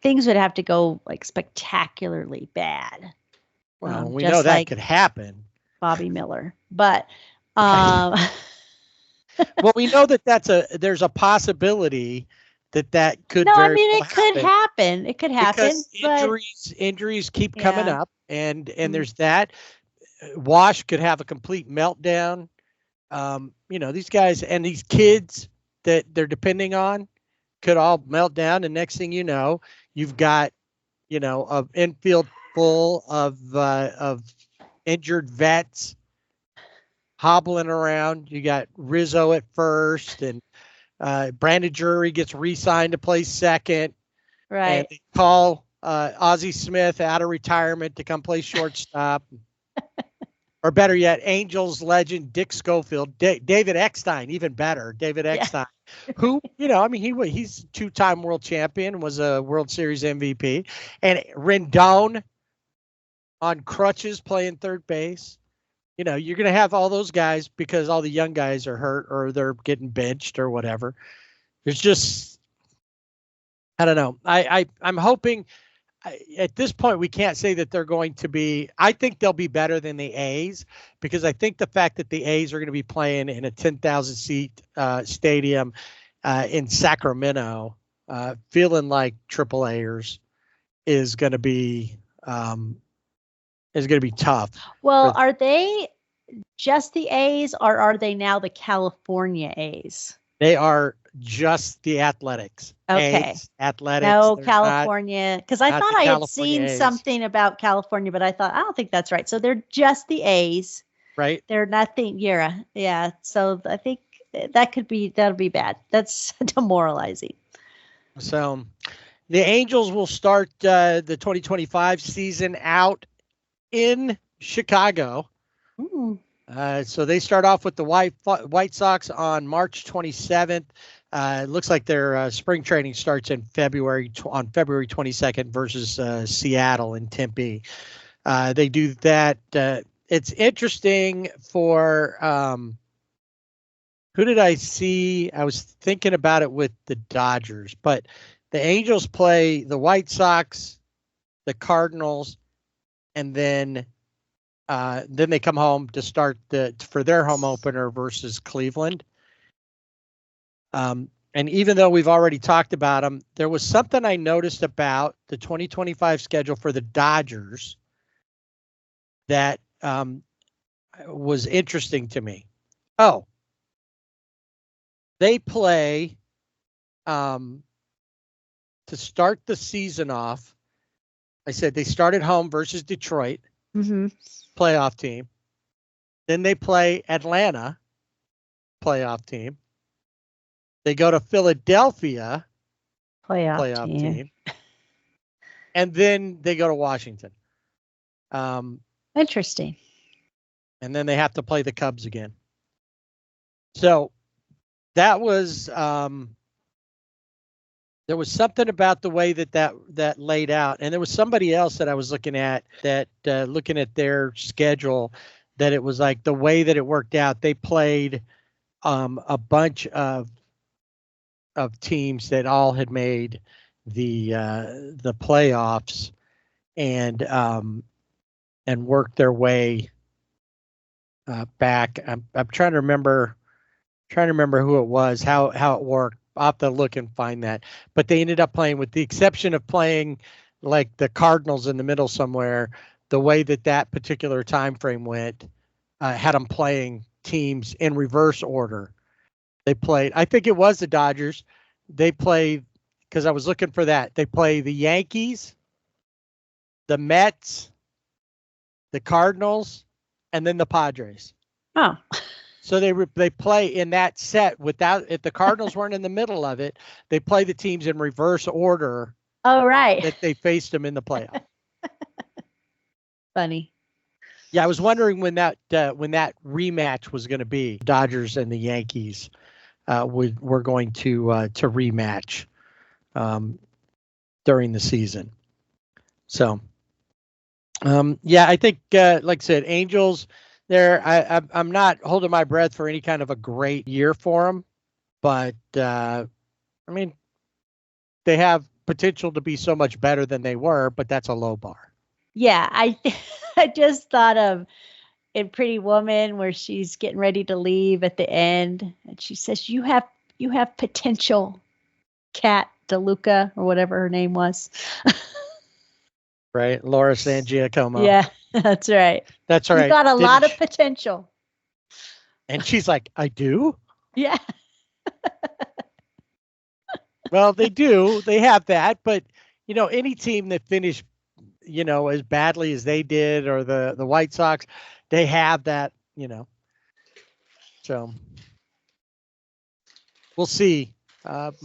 things would have to go spectacularly bad. Well, we know that could happen. Bobby Miller, but well, we know that there's a possibility that could. No, I mean, it could happen. It could happen. Because injuries keep coming up, and there's that. Wash could have a complete meltdown. These guys and these kids that they're depending on could all melt down, and next thing you know, you've got an infield full of injured vets hobbling around. You got Rizzo at first, and Brandon Drury gets re-signed to play second. Right. And they call Ozzie Smith out of retirement to come play shortstop. Or better yet, Angels legend Dick Schofield, David Eckstein, even better, David Eckstein, who, he's two-time world champion, was a World Series MVP, and Rendon on crutches playing third base. You're going to have all those guys because all the young guys are hurt or they're getting benched or whatever. There's just, I don't know. I'm hoping. At this point, we can't say that they're going to be. I think they'll be better than the A's because I think the fact that the A's are going to be playing in a 10,000 seat stadium in Sacramento, feeling like triple A'ers, is going to be tough. Well, are they just the A's, or are they now the California A's? They are just the Athletics. Okay. A's, Athletics. No, California. Because I thought I had seen A's. something about California, but I thought, I don't think that's right. So they're just the A's. Right. They're nothing. Yeah. So I think that'll be bad. That's demoralizing. So the Angels will start the 2025 season out in Chicago. So they start off with the White Sox on March 27th. It looks like their spring training starts in February 22nd versus Seattle and Tempe. They do that. It's interesting for who did I see? I was thinking about it with the Dodgers, but the Angels play the White Sox, the Cardinals, and then they come home to start for their home opener versus Cleveland. And even though we've already talked about them, there was something I noticed about the 2025 schedule for the Dodgers that was interesting to me. Oh, they play to start the season off. I said they start at home versus Detroit, playoff team. Then they play Atlanta, playoff team. They go to Philadelphia, playoff team. And then they go to Washington. Interesting. And then they have to play the Cubs again. So that was there was something about the way that laid out. And there was somebody else that I was looking at looking at their schedule, that it was like the way that it worked out. They played a bunch of teams that all had made the playoffs and worked their way back. I'm trying to remember who it was, how it worked. I'll have to look and find that. But they ended up playing, with the exception of playing like the Cardinals in the middle somewhere, the way that particular time frame went, had them playing teams in reverse order. They played, I think it was the Dodgers. They played, because I was looking for that. They play the Yankees, the Mets, the Cardinals, and then the Padres. Oh. So they play in that set without, if the Cardinals weren't in the middle of it, they play the teams in reverse order. Oh, right. That they faced them in the playoff. Funny. Yeah, I was wondering when that rematch was going to be. Dodgers and the Yankees were going to rematch during the season. So, yeah, I think like I said, Angels. I'm not holding my breath for any kind of a great year for them, but I mean, they have potential to be so much better than they were, but that's a low bar. Yeah, I just thought of in Pretty Woman, where she's getting ready to leave at the end, and she says, "You have potential, Kat DeLuca," or whatever her name was. Right, Laura San Giacomo. Yeah, that's right. That's right. You got a lot of potential. And she's like, "I do?" Yeah. Well, they do. They have that, but any team that finished, as badly as they did, or the White Sox, they have that, So we'll see.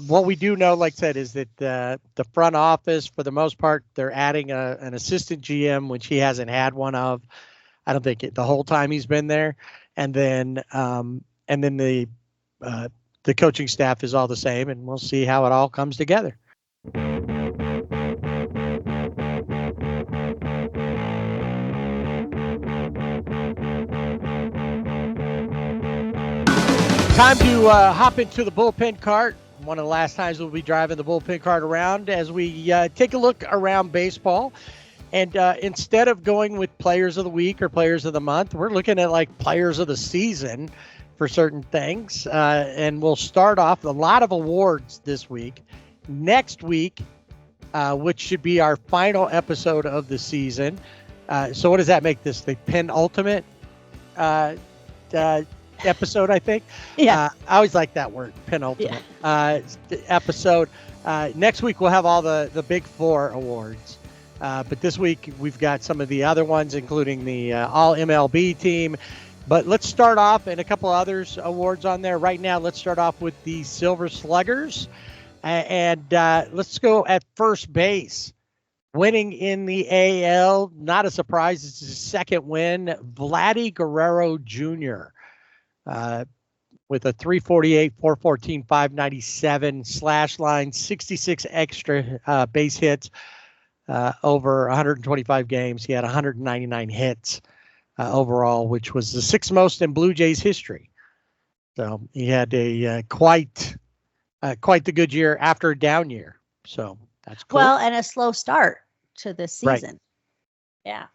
What we do know, like I said, is that the front office, for the most part, they're adding an assistant GM, which he hasn't had one of. I don't think the whole time he's been there, and then the coaching staff is all the same, and we'll see how it all comes together. Time to hop into the bullpen cart. One of the last times we'll be driving the bullpen cart around as we take a look around baseball. And instead of going with players of the week or players of the month, we're looking at like players of the season for certain things. And we'll start off a lot of awards this week. Next week, which should be our final episode of the season. So what does that make this? The penultimate episode, I think. Yeah. I always like that word, penultimate. Episode. Next week we'll have all the big four awards. But this week we've got some of the other ones, including the all MLB team. But let's start off, and a couple others awards on there right now. Let's start off with the Silver Sluggers, and let's go at first base. Winning in the AL, not a surprise. It's his second win. Vladdy Guerrero Jr. With a 348, 414, 597 slash line, 66 extra base hits over 125 games. He had 199 hits overall, which was the sixth most in Blue Jays history. So he had a quite the good year after a down year. So that's cool. Well, and a slow start. to this Right. season. Yeah.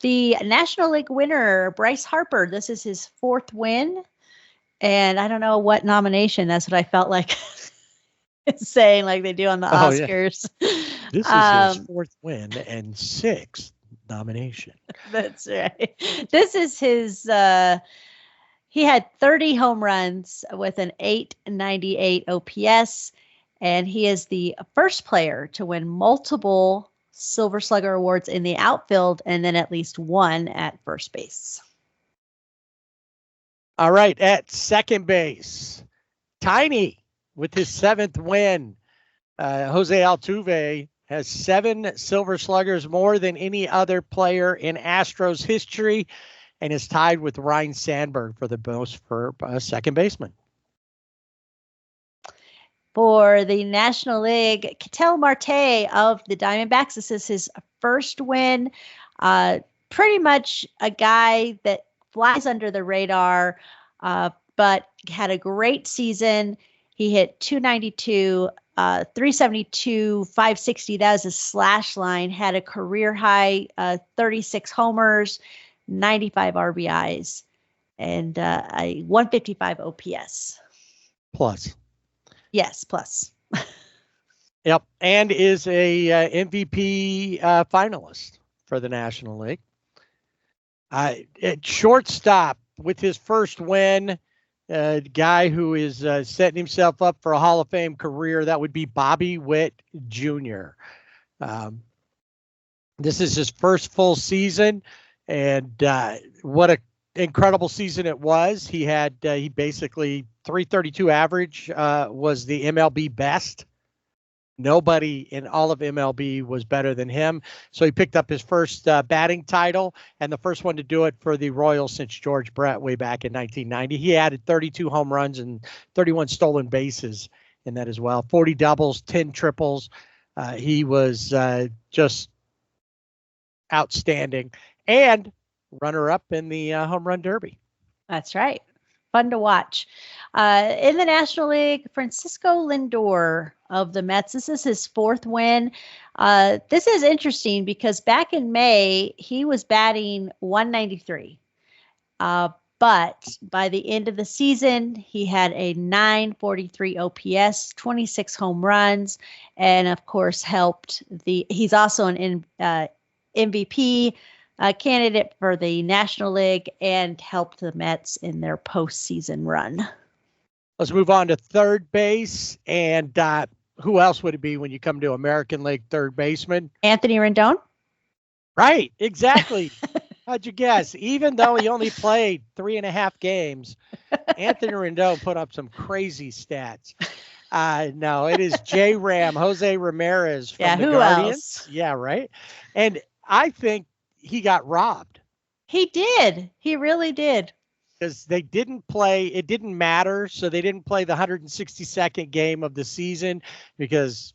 The National League winner, Bryce Harper, this is his 4th win. And I don't know what nomination. That's what I felt like saying, like they do on the Oh, yeah. Oscars. This is his 4th win and 6th nomination. That's right. This is his, he had 30 home runs with an 898 OPS, and he is the first player to win multiple Silver Slugger awards in the outfield and then at least one at first base. All right, at second base, Tiny with his 7th win. Jose Altuve has 7 Silver Sluggers, more than any other player in Astros history, and is tied with Ryne Sandberg for the most for second baseman. For the National League, Ketel Marte of the Diamondbacks, this is his first win. Pretty much a guy that flies under the radar, but had a great season. He hit 292, 372, 560. That was his slash line. Had a career high 36 homers, 95 RBIs, and a 155 OPS. Plus. Yes, plus. Yep, and is a MVP finalist for the National League. At shortstop with his first win, guy who is setting himself up for a Hall of Fame career, that would be Bobby Witt Jr. This is his first full season, and what a incredible season it was. He had he basically 332 average was the MLB best. Nobody in all of MLB was better than him. So he picked up his first batting title and the first one to do it for the Royals since George Brett way back in 1990. He added 32 home runs and 31 stolen bases in that as well. 40 doubles, 10 triples. He was just outstanding, and runner-up in the home run derby. That's right. Fun to watch. In the National League, Francisco Lindor of the Mets. This is his 4th win. This is interesting because back in May, he was batting 193. But by the end of the season, he had a 943 OPS, 26 home runs, and of course helped he's also an MVP candidate for the National League and helped the Mets in their postseason run. Let's move on to third base. And who else would it be when you come to American League third baseman? Anthony Rendon? Right, exactly. How'd you guess? Even though he only played 3.5 games, Anthony Rendon put up some crazy stats. No, it is J-Ram, Jose Ramirez from the Guardians. Else? Yeah, right. And I think he got robbed. He did. He really did. Because they didn't play, it didn't matter. So they didn't play the 162nd game of the season because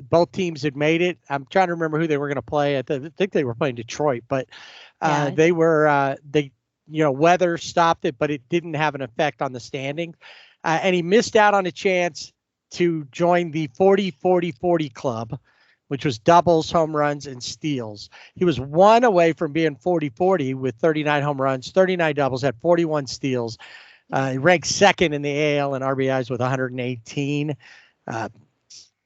both teams had made it. I'm trying to remember who they were going to play. I think they were playing Detroit, but they were, weather stopped it, but it didn't have an effect on the standing. And he missed out on a chance to join the 40-40-40 club, which was doubles, home runs, and steals. He was one away from being 40-40 with 39 home runs, 39 doubles, had 41 steals. He ranked 2nd in the AL in RBIs with 118.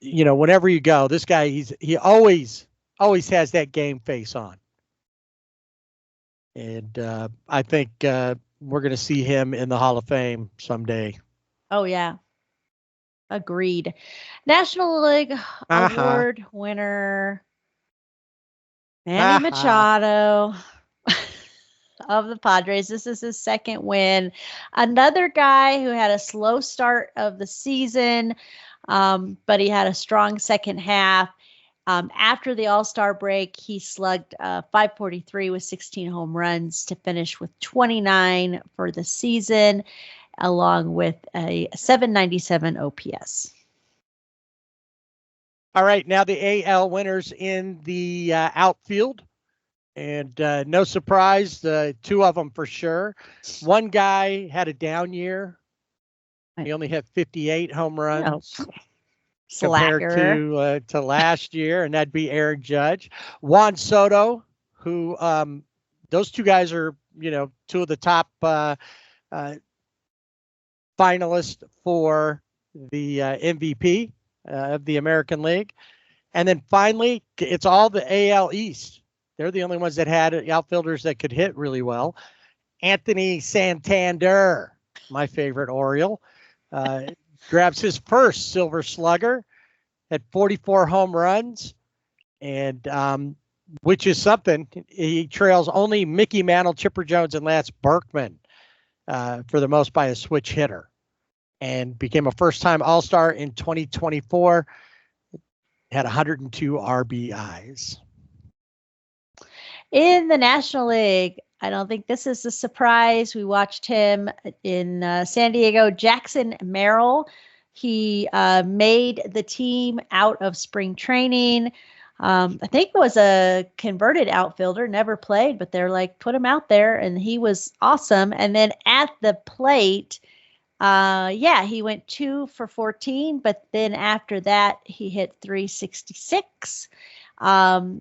Whenever you go, this guy, he always has that game face on. And I think we're going to see him in the Hall of Fame someday. Oh, yeah. Agreed. National League Award winner, Manny Machado of the Padres. This is his 2nd win. Another guy who had a slow start of the season, but he had a strong second half. After the All-Star break, he slugged 543 with 16 home runs to finish with 29 for the season, along with a 797 OPS. All right, now the AL winners in the outfield. And no surprise, 2 of them for sure. One guy had a down year. He only had 58 home runs. compared to last year, and that'd be Aaron Judge. Juan Soto, who those two guys are, two of the top finalists for the MVP of the American League. And then finally, it's all the AL East. They're the only ones that had outfielders that could hit really well. Anthony Santander, my favorite Oriole, grabs his first Silver Slugger at 44 home runs, and which is something. He trails only Mickey Mantle, Chipper Jones, and Lance Berkman for the most by a switch hitter, and became a first-time All-Star in 2024. Had 102 RBIs. In the National League, I don't think this is a surprise. We watched him in San Diego. Jackson Merrill. He made the team out of spring training. I think was a converted outfielder, never played, but they're like, put him out there, and he was awesome. And then at the plate, he went 2 for 14, but then after that, he hit 366.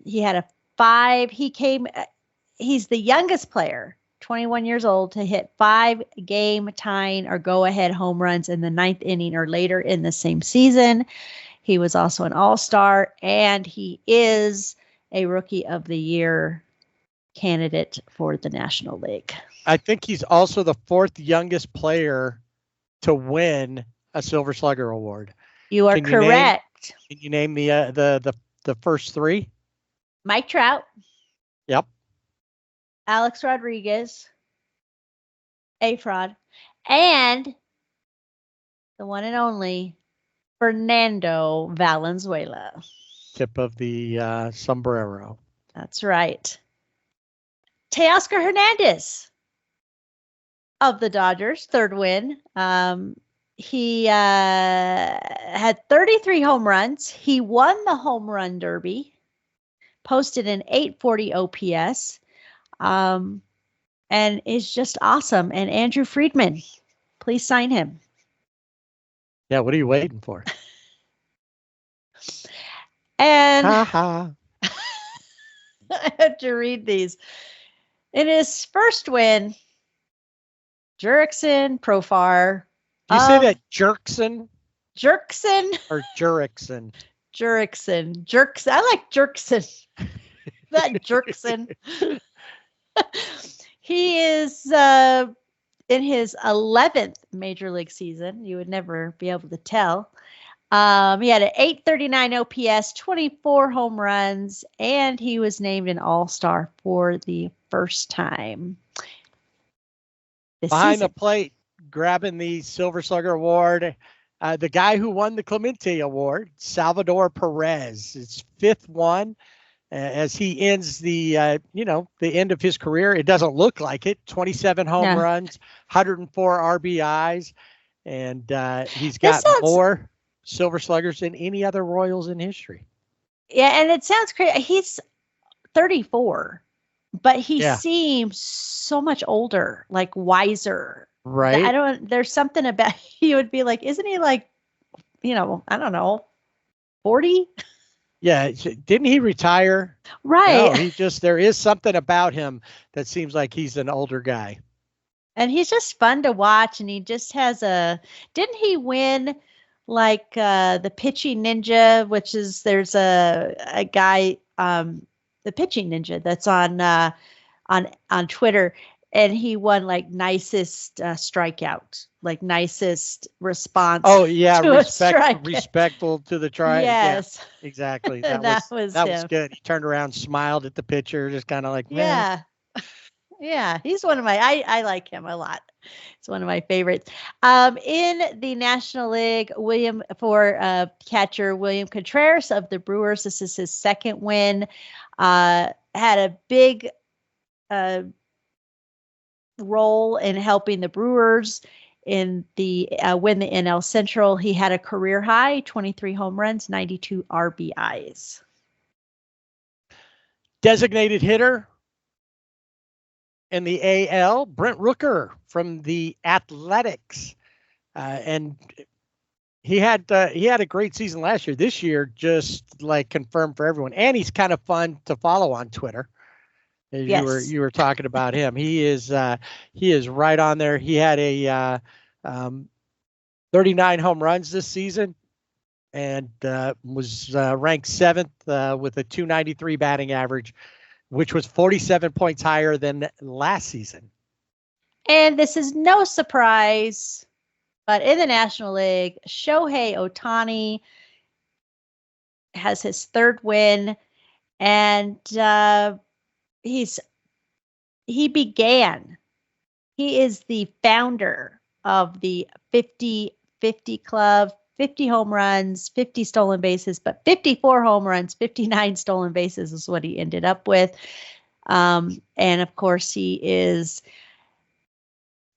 He had a 5. He's the youngest player, 21 years old, to hit 5 game tying or go ahead home runs in the 9th inning or later in the same season. He was also an All-Star, and he is a Rookie of the Year candidate for the National League. I think he's also the 4th youngest player to win a Silver Slugger award. You are correct. Can you name the first 3? Mike Trout. Yep. Alex Rodriguez. A-Fraud. And the one and only Fernando Valenzuela. Tip of the sombrero. That's right. Teoscar Hernandez of the Dodgers, 3rd win. He had 33 home runs. He won the home run derby, posted an 840 OPS, and is just awesome. And Andrew Friedman, please sign him. Yeah, what are you waiting for? And I I have to read these. In his first win, Jurickson Profar. Do you say that Jerkson Jerkson? or Jurickson? Jurickson. Jerks. I like Jerkson. Not Jerkson. He is in his 11th major league season. You would never be able to tell. He had an 839 OPS, 24 home runs, and he was named an All-Star for the first time. Behind the plate, grabbing the Silver Slugger Award, the guy who won the Clemente Award, Salvador Perez. It's 5th one as he ends the end of his career. It doesn't look like it. 27 home runs, 104 RBIs, and he's got more Silver Sluggers than any other Royals in history. Yeah, and it sounds crazy. He's 34, but he seems so much older, like wiser. Right. There's something about, he would be like, isn't he like, I don't know, 40? Yeah. Didn't he retire? Right. No, there is something about him that seems like he's an older guy. And he's just fun to watch. And he just has didn't he win like the pitching ninja, which is, there's a guy, the pitching ninja that's on Twitter, and he won like nicest strikeout, like nicest response. Oh yeah, to respectful to the try. Yes, yeah, exactly. that was good. He turned around, smiled at the pitcher, just kind of like, man. Yeah. He's one of I like him a lot. It's one of my favorites. In the National League, catcher William Contreras of the Brewers. This is his 2nd win. Had a big role in helping the Brewers in the win the NL Central. He had a career high 23 home runs, 92 RBIs. Designated hitter in the AL, Brent Rooker from the Athletics, and he had a great season last year. This year, just like confirmed for everyone, and he's kind of fun to follow on Twitter. As Yes. you were talking about him, he is right on there. He had a 39 home runs this season, and was ranked 7th with a 293 batting average, which was 47 points higher than last season. And this is no surprise, but in the National League, Shohei Ohtani has his 3rd win, and he is the founder of the 50-50 club, 50 home runs, 50 stolen bases, but 54 home runs, 59 stolen bases is what he ended up with. And of course, he is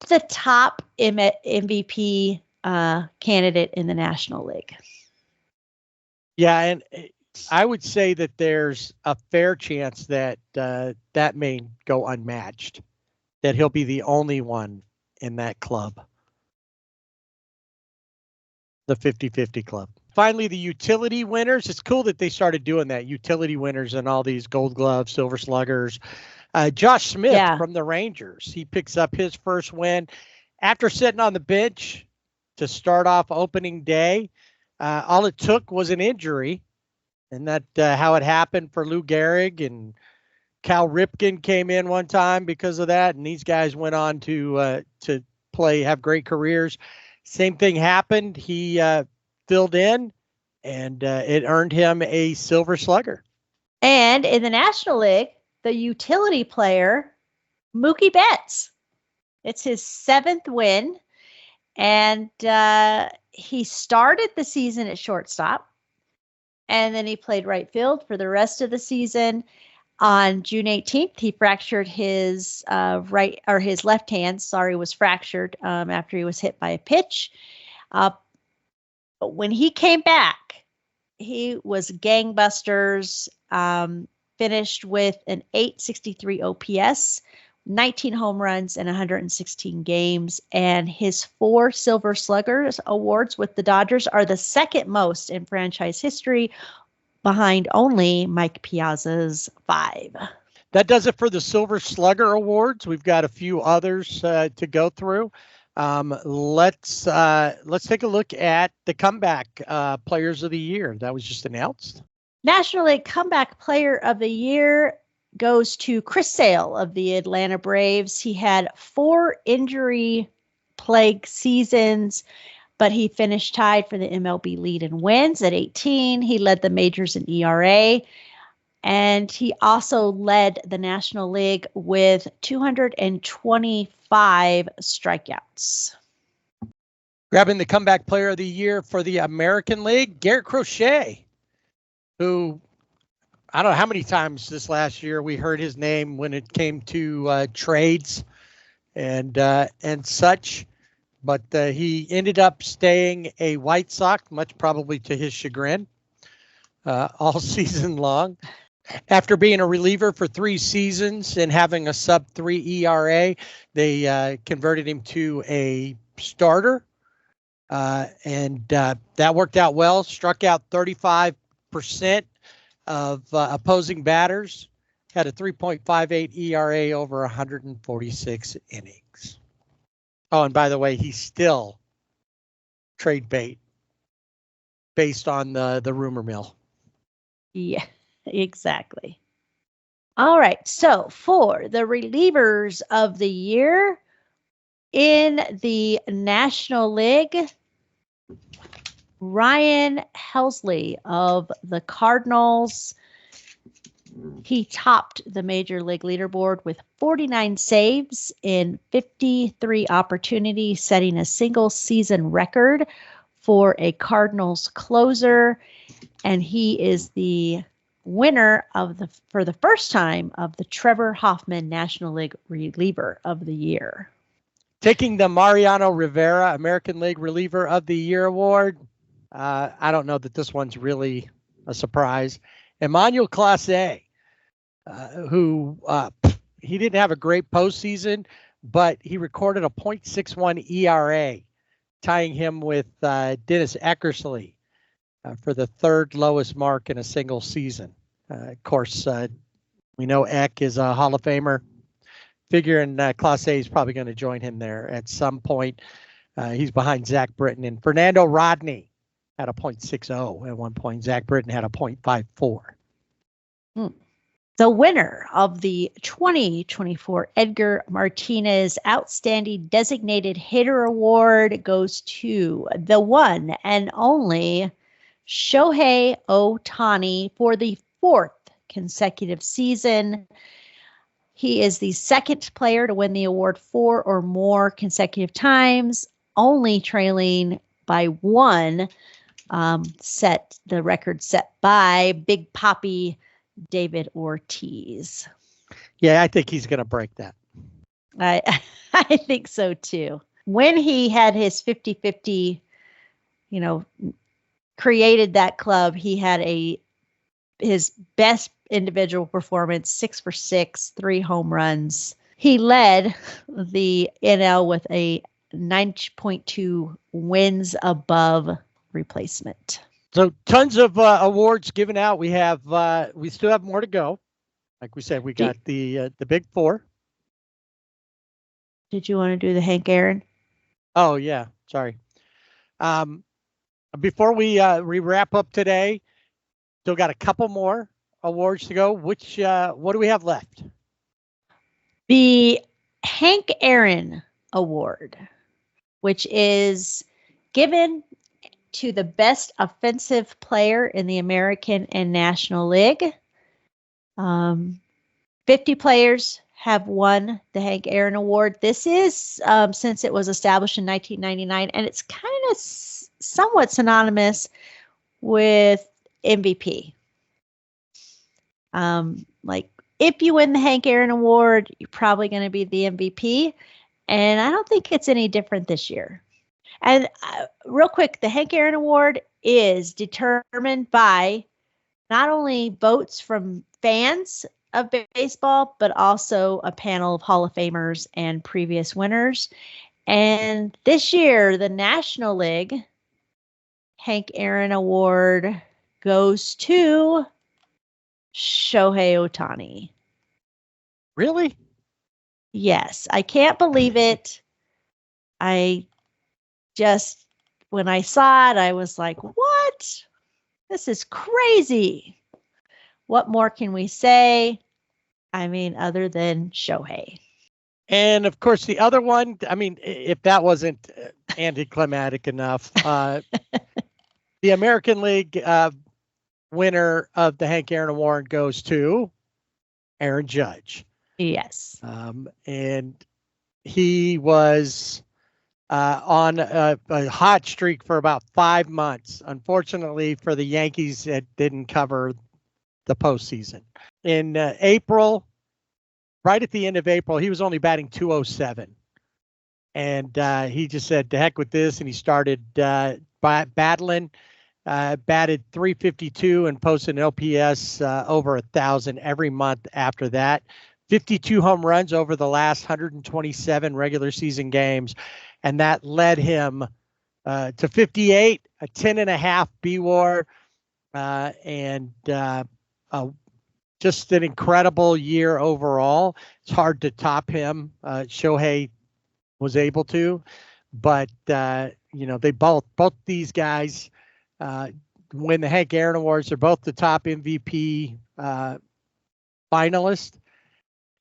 the top MVP candidate in the National League. Yeah, and I would say that there's a fair chance that that may go unmatched, that he'll be the only one in that club, the 50-50 club. Finally, the utility winners. It's cool that they started doing that, utility winners and all these Gold Gloves, Silver Sluggers. Josh Smith from the Rangers, he picks up his first win after sitting on the bench to start off opening day. All it took was an injury, and that how it happened for Lou Gehrig, and Cal Ripken came in one time because of that, and these guys went on to play, have great careers. Same thing happened. He filled in, and it earned him a Silver Slugger. And in the National League, the utility player, Mookie Betts. It's his 7th win, and he started the season at shortstop, and then he played right field for the rest of the season. On June 18th, he fractured his his left hand. Was fractured after he was hit by a pitch. But when he came back, he was gangbusters. Finished with an 863 OPS, 19 home runs, and 116 games. And his 4 Silver Sluggers awards with the Dodgers are the 2nd most in franchise history, behind only Mike Piazza's 5. That does it for the Silver Slugger Awards. We've got a few others to go through. Let's take a look at the comeback players of the year. That was just announced. National League Comeback Player of the Year goes to Chris Sale of the Atlanta Braves. He had 4 injury-plagued seasons, but he finished tied for the MLB lead in wins at 18. He led the majors in ERA, and he also led the National League with 225 strikeouts. Grabbing the Comeback Player of the Year for the American League, Garrett Crochet, who, I don't know how many times this last year we heard his name when it came to trades and such, but he ended up staying a White Sox, much probably to his chagrin, all season long. After being a reliever for 3 seasons and having a sub-3 ERA, they converted him to a starter, and that worked out well. Struck out 35% of opposing batters, had a 3.58 ERA over 146 innings. Oh, and by the way, he's still trade bait based on the rumor mill. Yeah, exactly. All right, so for the relievers of the year in the National League, Ryan Helsley of the Cardinals. He topped the Major League leaderboard with 49 saves in 53 opportunities, setting a single season record for a Cardinals closer. And he is the winner for the first time of the Trevor Hoffman National League Reliever of the Year. Taking the Mariano Rivera American League Reliever of the Year award. I don't know that this one's really a surprise. Emmanuel Clase, who he didn't have a great postseason, but he recorded a .61 ERA tying him with Dennis Eckersley for the third lowest mark in a single season. Of course, we know Eck is a Hall of Famer. Figuring Class A is probably going to join him there at some point. He's behind Zach Britton, and Fernando Rodney had a .60 at one point. Zach Britton had a .54. The winner of the 2024 Edgar Martinez Outstanding Designated Hitter Award goes to the one and only Shohei Ohtani for the fourth consecutive season. He is the second player to win the award 4 or more consecutive times, only trailing by one, the record set by Big Papi David Ortiz. Yeah, I think he's going to break that. I think so too. When he had his 50-50, created that club, he had his best individual performance, 6 for 6, 3 home runs. He led the NL with a 9.2 wins above replacement. So tons of awards given out. We still have more to go. Like we said, we got the big 4. Did you want to do the Hank Aaron? Oh yeah, sorry. Before we wrap up today, still got a couple more awards to go. What do we have left? The Hank Aaron Award, which is given to the best offensive player in the American and National League. 50 players have won the Hank Aaron Award. This is since it was established in 1999, and it's kind of somewhat synonymous with MVP. Like if you win the Hank Aaron Award, you're probably going to be the MVP, and I don't think it's any different this year. And real quick, the Hank Aaron Award is determined by not only votes from fans of baseball, but also a panel of Hall of Famers and previous winners. And this year, the National League Hank Aaron Award goes to Shohei Ohtani. Really? Yes, I can't believe it. When I saw it, I was like, what? This is crazy. What more can we say? I mean, other than Shohei. And of course, the other one, I mean, if that wasn't anticlimactic enough, the American League winner of the Hank Aaron Award goes to Aaron Judge. Yes. And he was on a hot streak for about 5 months. Unfortunately for the Yankees, it didn't cover the postseason. In April, right at the end of April, he was only batting .207. And he just said, to heck with this. And he started battling, batted .352 and posted an OPS over 1,000 every month after that. 52 home runs over the last 127 regular season games. And that led him to 58, a 10.5 B-WAR, and just an incredible year overall. It's hard to top him. Shohei was able to, but they both these guys win the Hank Aaron Awards. They're both the top MVP finalists,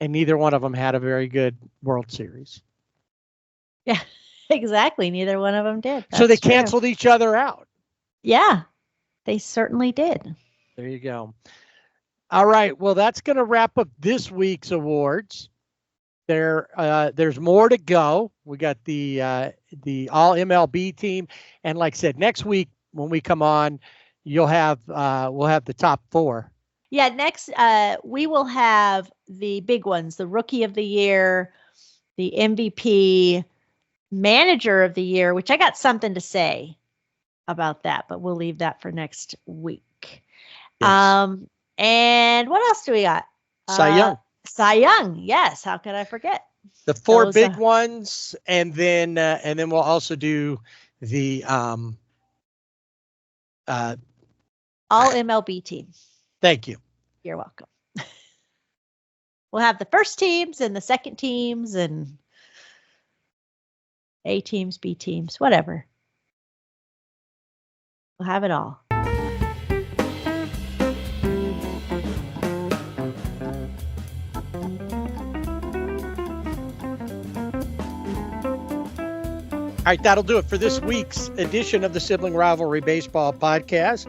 and neither one of them had a very good World Series. Yeah, exactly. Neither one of them did. So they That's true. canceled each other out. Yeah, they certainly did. There you go. All right. Well, that's going to wrap up this week's awards. There's more to go. We got the all MLB team, and like I said, next week when we come on, we'll have the top 4. Yeah, next we will have the big ones: the Rookie of the Year, the MVP, Manager of the Year. Which I got something to say about that, but we'll leave that for next week. Yes. And what else do we got? Cy Young. Cy Young, yes. How could I forget? The 4 big ones, and then we'll also do the All MLB team. thank you. You're welcome. We'll have the first teams and the second teams and A teams, B teams, whatever. We'll have it all. All right, that'll do it for this week's edition of the Sibling Rivalry Baseball Podcast.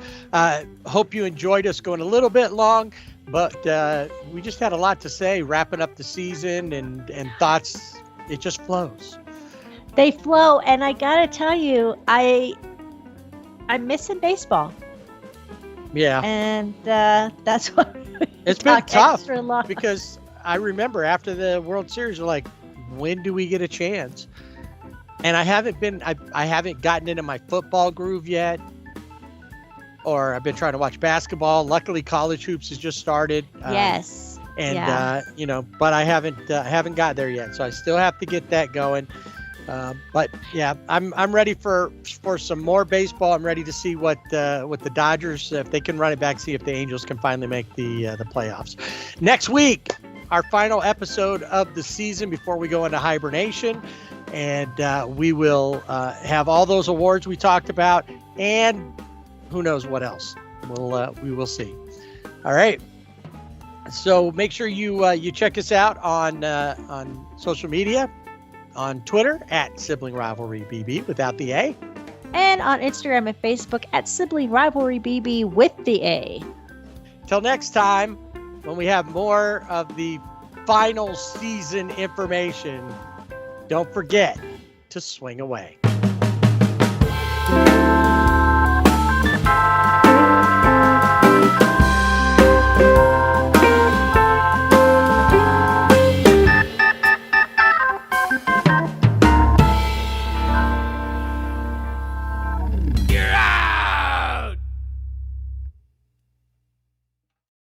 Hope you enjoyed us going a little bit long, but we just had a lot to say, wrapping up the season and thoughts. It just flows. They flow, and I gotta tell you, I'm missing baseball, Yeah, and that's what it's been tough extra long. because I remember after the World Series, we're like, when do we get a chance? And I haven't gotten into my football groove yet, or I've been trying to watch basketball. Luckily, college hoops has just started. Yes. And Yeah. but I haven't got there yet, so I still have to get that going. But yeah, I'm ready for some more baseball. I'm ready to see what the Dodgers, if they can run it back, see if the Angels can finally make the playoffs. Next week, our final episode of the season before we go into hibernation, and we will have all those awards we talked about, and who knows what else. We will see. All right. So make sure you check us out on social media, on Twitter at Sibling Rivalry BB without the A, And on Instagram and Facebook at Sibling Rivalry BB with the A. Till next time, when we have more of the final season information, don't forget to swing away.